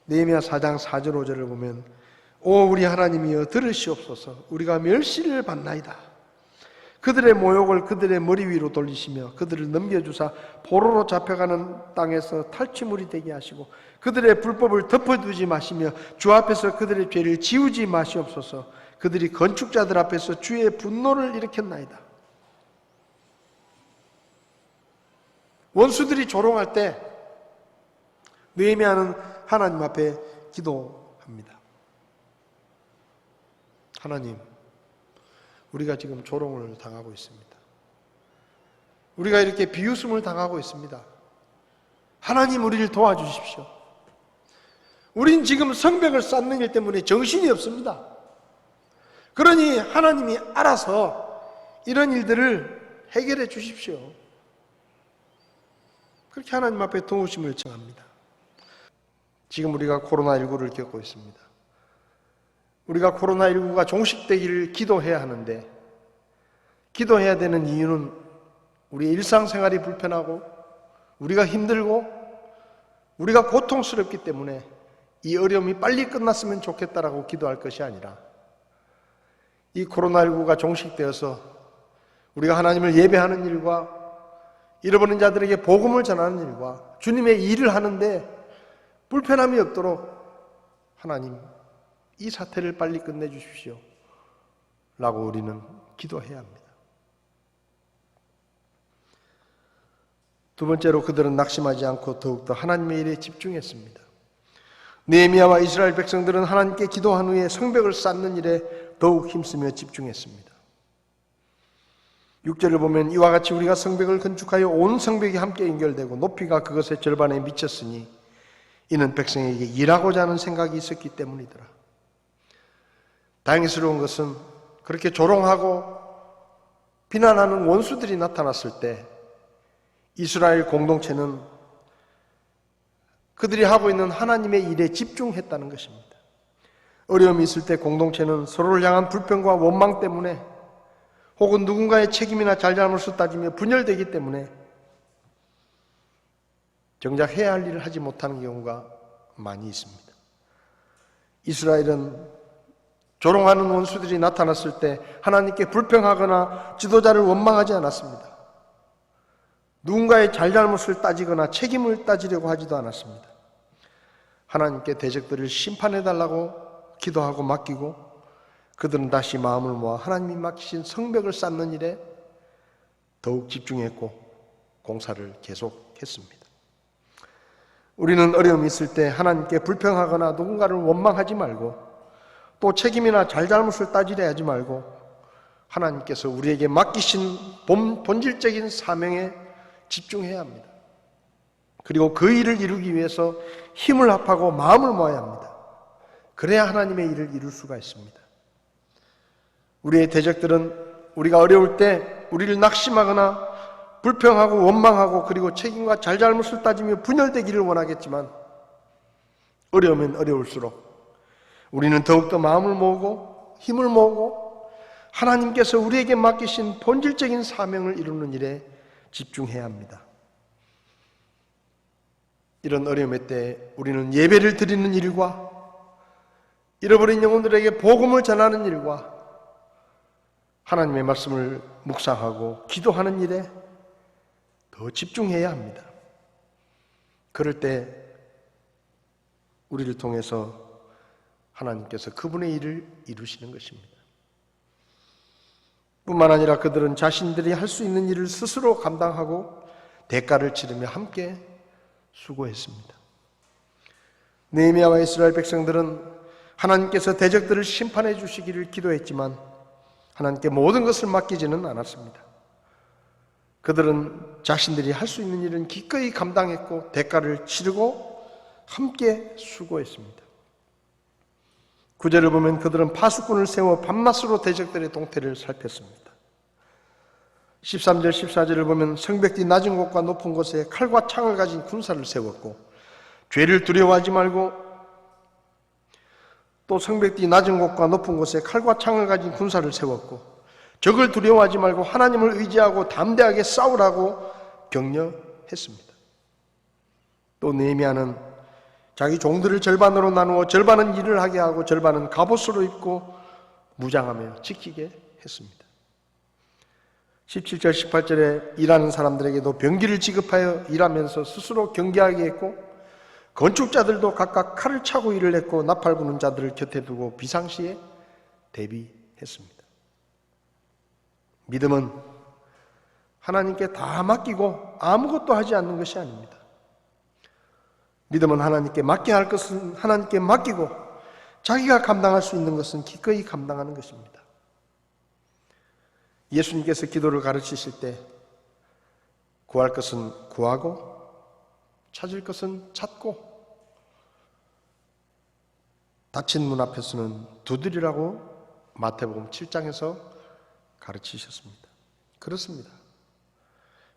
느헤미야 4장 4절 5절을 보면 오 우리 하나님이여 들으시옵소서 우리가 멸시를 받나이다. 그들의 모욕을 그들의 머리 위로 돌리시며 그들을 넘겨주사 포로로 잡혀가는 땅에서 탈취물이 되게 하시고 그들의 불법을 덮어두지 마시며 주 앞에서 그들의 죄를 지우지 마시옵소서. 그들이 건축자들 앞에서 주의 분노를 일으켰나이다. 원수들이 조롱할 때 느헤미야는 하나님 앞에 기도합니다. 하나님, 우리가 지금 조롱을 당하고 있습니다. 우리가 이렇게 비웃음을 당하고 있습니다. 하나님 우리를 도와주십시오. 우린 지금 성벽을 쌓는 일 때문에 정신이 없습니다. 그러니 하나님이 알아서 이런 일들을 해결해 주십시오. 그렇게 하나님 앞에 도우심을 청합니다. 지금 우리가 코로나19를 겪고 있습니다. 우리가 코로나19가 종식되기를 기도해야 하는데 기도해야 되는 이유는 우리의 일상생활이 불편하고 우리가 힘들고 우리가 고통스럽기 때문에 이 어려움이 빨리 끝났으면 좋겠다라고 기도할 것이 아니라 이 코로나19가 종식되어서 우리가 하나님을 예배하는 일과 잃어버린 자들에게 복음을 전하는 일과 주님의 일을 하는데 불편함이 없도록 하나님 이 사태를 빨리 끝내주십시오 라고 우리는 기도해야 합니다. 두 번째로 그들은 낙심하지 않고 더욱더 하나님의 일에 집중했습니다. 느헤미야와 이스라엘 백성들은 하나님께 기도한 후에 성벽을 쌓는 일에 더욱 힘쓰며 집중했습니다. 6절을 보면 이와 같이 우리가 성벽을 건축하여 온 성벽이 함께 연결되고 높이가 그것의 절반에 미쳤으니 이는 백성에게 일하고자 하는 생각이 있었기 때문이더라. 다행스러운 것은 그렇게 조롱하고 비난하는 원수들이 나타났을 때 이스라엘 공동체는 그들이 하고 있는 하나님의 일에 집중했다는 것입니다. 어려움이 있을 때 공동체는 서로를 향한 불평과 원망 때문에 혹은 누군가의 책임이나 잘잘못을 따지며 분열되기 때문에 정작 해야 할 일을 하지 못하는 경우가 많이 있습니다. 이스라엘은 조롱하는 원수들이 나타났을 때 하나님께 불평하거나 지도자를 원망하지 않았습니다. 누군가의 잘잘못을 따지거나 책임을 따지려고 하지도 않았습니다. 하나님께 대적들을 심판해달라고 기도하고 맡기고 그들은 다시 마음을 모아 하나님이 맡기신 성벽을 쌓는 일에 더욱 집중했고 공사를 계속했습니다. 우리는 어려움이 있을 때 하나님께 불평하거나 누군가를 원망하지 말고 또 책임이나 잘잘못을 따지려 하지 말고 하나님께서 우리에게 맡기신 본질적인 사명에 집중해야 합니다. 그리고 그 일을 이루기 위해서 힘을 합하고 마음을 모아야 합니다. 그래야 하나님의 일을 이룰 수가 있습니다. 우리의 대적들은 우리가 어려울 때 우리를 낙심하거나 불평하고 원망하고 그리고 책임과 잘잘못을 따지며 분열되기를 원하겠지만 어려우면 어려울수록 우리는 더욱더 마음을 모으고 힘을 모으고 하나님께서 우리에게 맡기신 본질적인 사명을 이루는 일에 집중해야 합니다. 이런 어려움의 때 우리는 예배를 드리는 일과 잃어버린 영혼들에게 복음을 전하는 일과 하나님의 말씀을 묵상하고 기도하는 일에 더 집중해야 합니다. 그럴 때 우리를 통해서 하나님께서 그분의 일을 이루시는 것입니다. 뿐만 아니라 그들은 자신들이 할 수 있는 일을 스스로 감당하고 대가를 치르며 함께 수고했습니다. 느헤미야와 이스라엘 백성들은 하나님께서 대적들을 심판해 주시기를 기도했지만 하나님께 모든 것을 맡기지는 않았습니다. 그들은 자신들이 할 수 있는 일은 기꺼이 감당했고 대가를 치르고 함께 수고했습니다. 9절을 보면 그들은 파수꾼을 세워 밤낮으로 대적들의 동태를 살폈습니다. 13절 14절을 보면 성벽 뒤 낮은 곳과 높은 곳에 칼과 창을 가진 군사를 세웠고 죄를 두려워하지 말고 또 성벽 뒤 낮은 곳과 높은 곳에 칼과 창을 가진 군사를 세웠고 적을 두려워하지 말고 하나님을 의지하고 담대하게 싸우라고 격려했습니다. 또 느헤미야는 자기 종들을 절반으로 나누어 절반은 일을 하게 하고 절반은 갑옷으로 입고 무장하며 지키게 했습니다. 17절 18절에 일하는 사람들에게도 병기를 지급하여 일하면서 스스로 경계하게 했고 건축자들도 각각 칼을 차고 일을 했고 나팔 부는 자들을 곁에 두고 비상시에 대비했습니다. 믿음은 하나님께 다 맡기고 아무것도 하지 않는 것이 아닙니다. 믿음은 하나님께 맡겨야 할 것은 하나님께 맡기고 자기가 감당할 수 있는 것은 기꺼이 감당하는 것입니다. 예수님께서 기도를 가르치실 때 구할 것은 구하고 찾을 것은 찾고 닫힌 문 앞에서는 두드리라고 마태복음 7장에서 가르치셨습니다. 그렇습니다.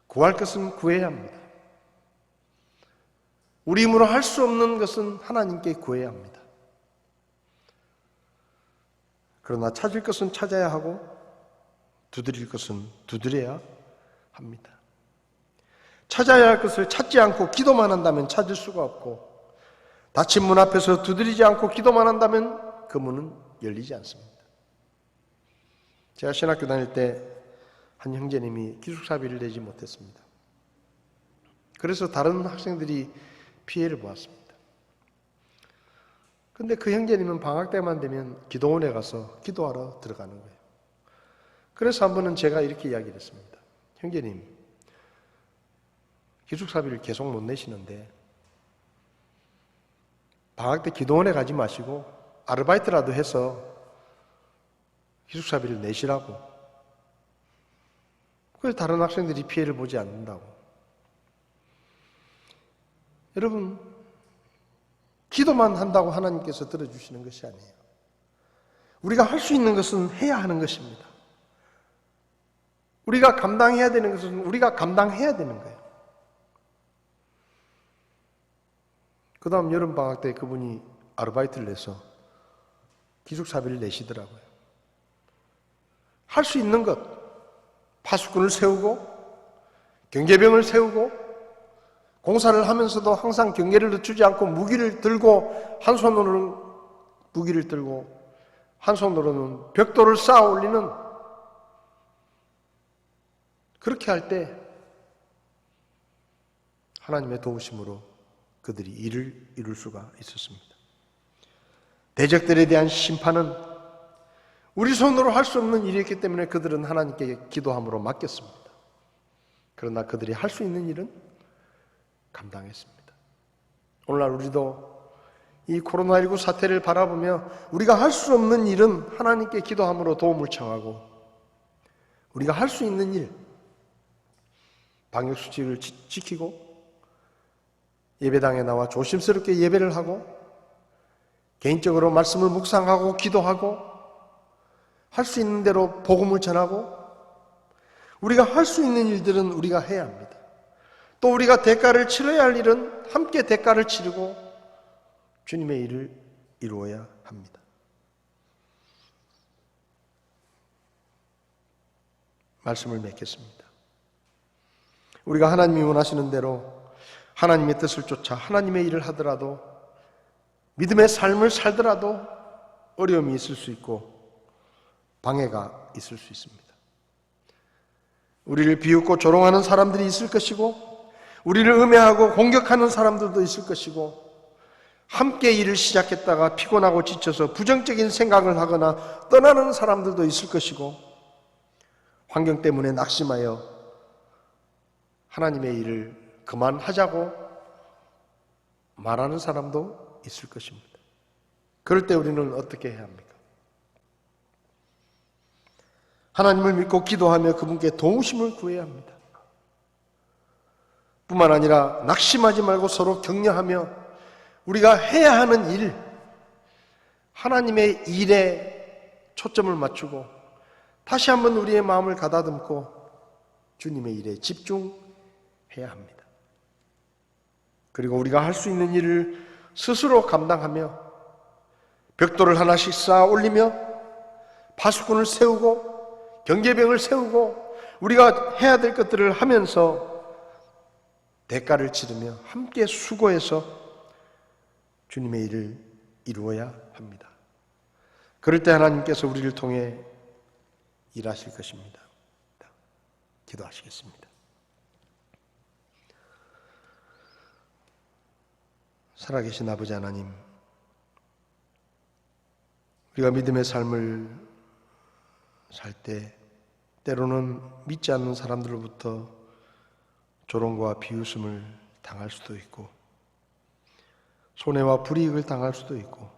구할 것은 구해야 합니다. 우리 힘으로 할 수 없는 것은 하나님께 구해야 합니다. 그러나 찾을 것은 찾아야 하고 두드릴 것은 두드려야 합니다. 찾아야 할 것을 찾지 않고 기도만 한다면 찾을 수가 없고 닫힌 문 앞에서 두드리지 않고 기도만 한다면 그 문은 열리지 않습니다. 제가 신학교 다닐 때 한 형제님이 기숙사비를 내지 못했습니다. 그래서 다른 학생들이 피해를 보았습니다. 그런데 그 형제님은 방학 때만 되면 기도원에 가서 기도하러 들어가는 거예요. 그래서 한 번은 제가 이렇게 이야기를 했습니다. 형제님, 기숙사비를 계속 못 내시는데 방학 때 기도원에 가지 마시고 아르바이트라도 해서 기숙사비를 내시라고. 그래서 다른 학생들이 피해를 보지 않는다고. 여러분, 기도만 한다고 하나님께서 들어주시는 것이 아니에요. 우리가 할 수 있는 것은 해야 하는 것입니다. 우리가 감당해야 되는 것은 우리가 감당해야 되는 거예요. 그 다음 여름방학 때 그분이 아르바이트를 내서 기숙사비를 내시더라고요. 할 수 있는 것, 파수꾼을 세우고 경계병을 세우고 공사를 하면서도 항상 경계를 늦추지 않고 무기를 들고 한 손으로는 무기를 들고 한 손으로는 벽돌을 쌓아 올리는 그렇게 할 때 하나님의 도우심으로 그들이 일을 이룰 수가 있었습니다. 대적들에 대한 심판은 우리 손으로 할 수 없는 일이었기 때문에 그들은 하나님께 기도함으로 맡겼습니다. 그러나 그들이 할 수 있는 일은 감당했습니다. 오늘날 우리도 이 코로나19 사태를 바라보며 우리가 할 수 없는 일은 하나님께 기도함으로 도움을 청하고, 우리가 할 수 있는 일, 방역수칙을 지키고 예배당에 나와 조심스럽게 예배를 하고 개인적으로 말씀을 묵상하고 기도하고 할 수 있는 대로 복음을 전하고, 우리가 할 수 있는 일들은 우리가 해야 합니다. 또 우리가 대가를 치러야 할 일은 함께 대가를 치르고 주님의 일을 이루어야 합니다. 말씀을 맺겠습니다. 우리가 하나님이 원하시는 대로 하나님의 뜻을 쫓아 하나님의 일을 하더라도, 믿음의 삶을 살더라도 어려움이 있을 수 있고 방해가 있을 수 있습니다. 우리를 비웃고 조롱하는 사람들이 있을 것이고, 우리를 음해하고 공격하는 사람들도 있을 것이고, 함께 일을 시작했다가 피곤하고 지쳐서 부정적인 생각을 하거나 떠나는 사람들도 있을 것이고, 환경 때문에 낙심하여 하나님의 일을 그만하자고 말하는 사람도 있을 것입니다. 그럴 때 우리는 어떻게 해야 합니까? 하나님을 믿고 기도하며 그분께 도우심을 구해야 합니다. 뿐만 아니라 낙심하지 말고 서로 격려하며 우리가 해야 하는 일, 하나님의 일에 초점을 맞추고 다시 한번 우리의 마음을 가다듬고 주님의 일에 집중해야 합니다. 그리고 우리가 할 수 있는 일을 스스로 감당하며 벽돌을 하나씩 쌓아 올리며 파수꾼을 세우고 경계병을 세우고 우리가 해야 될 것들을 하면서 대가를 치르며 함께 수고해서 주님의 일을 이루어야 합니다. 그럴 때 하나님께서 우리를 통해 일하실 것입니다. 기도하시겠습니다. 살아계신 아버지 하나님, 우리가 믿음의 삶을 살 때 때로는 믿지 않는 사람들로부터 조롱과 비웃음을 당할 수도 있고 손해와 불이익을 당할 수도 있고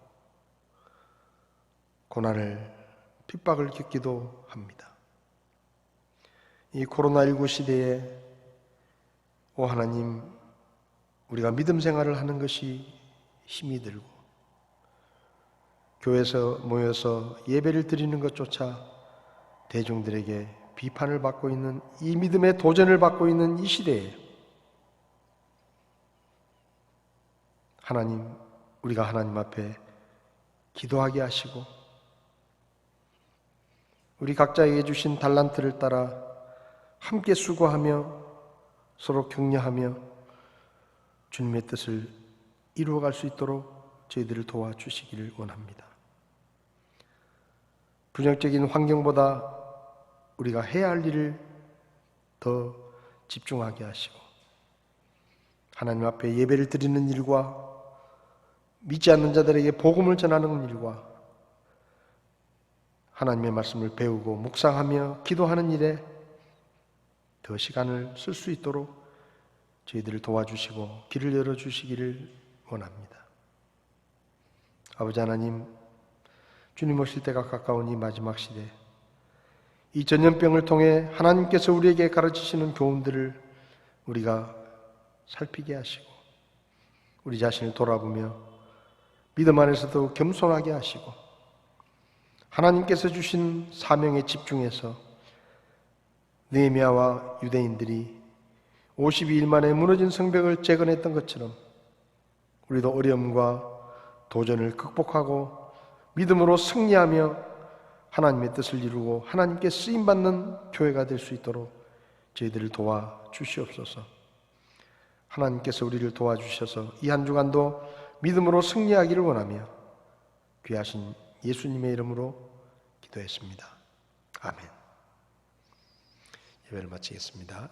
고난을 핍박을 겪기도 합니다. 이 코로나19 시대에 오 하나님, 우리가 믿음 생활을 하는 것이 힘이 들고 교회에서 모여서 예배를 드리는 것조차 대중들에게 비판을 받고 있는, 이 믿음의 도전을 받고 있는 이 시대에 하나님, 우리가 하나님 앞에 기도하게 하시고 우리 각자에게 주신 달란트를 따라 함께 수고하며 서로 격려하며 주님의 뜻을 이루어갈 수 있도록 저희들을 도와주시기를 원합니다. 부정적인 환경보다 우리가 해야 할 일을 더 집중하게 하시고 하나님 앞에 예배를 드리는 일과 믿지 않는 자들에게 복음을 전하는 일과 하나님의 말씀을 배우고 묵상하며 기도하는 일에 더 시간을 쓸 수 있도록 저희들을 도와주시고 길을 열어주시기를 원합니다. 아버지 하나님, 주님 오실 때가 가까운 이 마지막 시대, 이 전염병을 통해 하나님께서 우리에게 가르치시는 교훈들을 우리가 살피게 하시고 우리 자신을 돌아보며 믿음 안에서도 겸손하게 하시고 하나님께서 주신 사명에 집중해서 느헤미야와 유대인들이 52일 만에 무너진 성벽을 재건했던 것처럼 우리도 어려움과 도전을 극복하고 믿음으로 승리하며 하나님의 뜻을 이루고 하나님께 쓰임받는 교회가 될 수 있도록 저희들을 도와주시옵소서. 하나님께서 우리를 도와주셔서 이 한 주간도 믿음으로 승리하기를 원하며 귀하신 예수님의 이름으로 기도했습니다. 아멘. 예배를 마치겠습니다.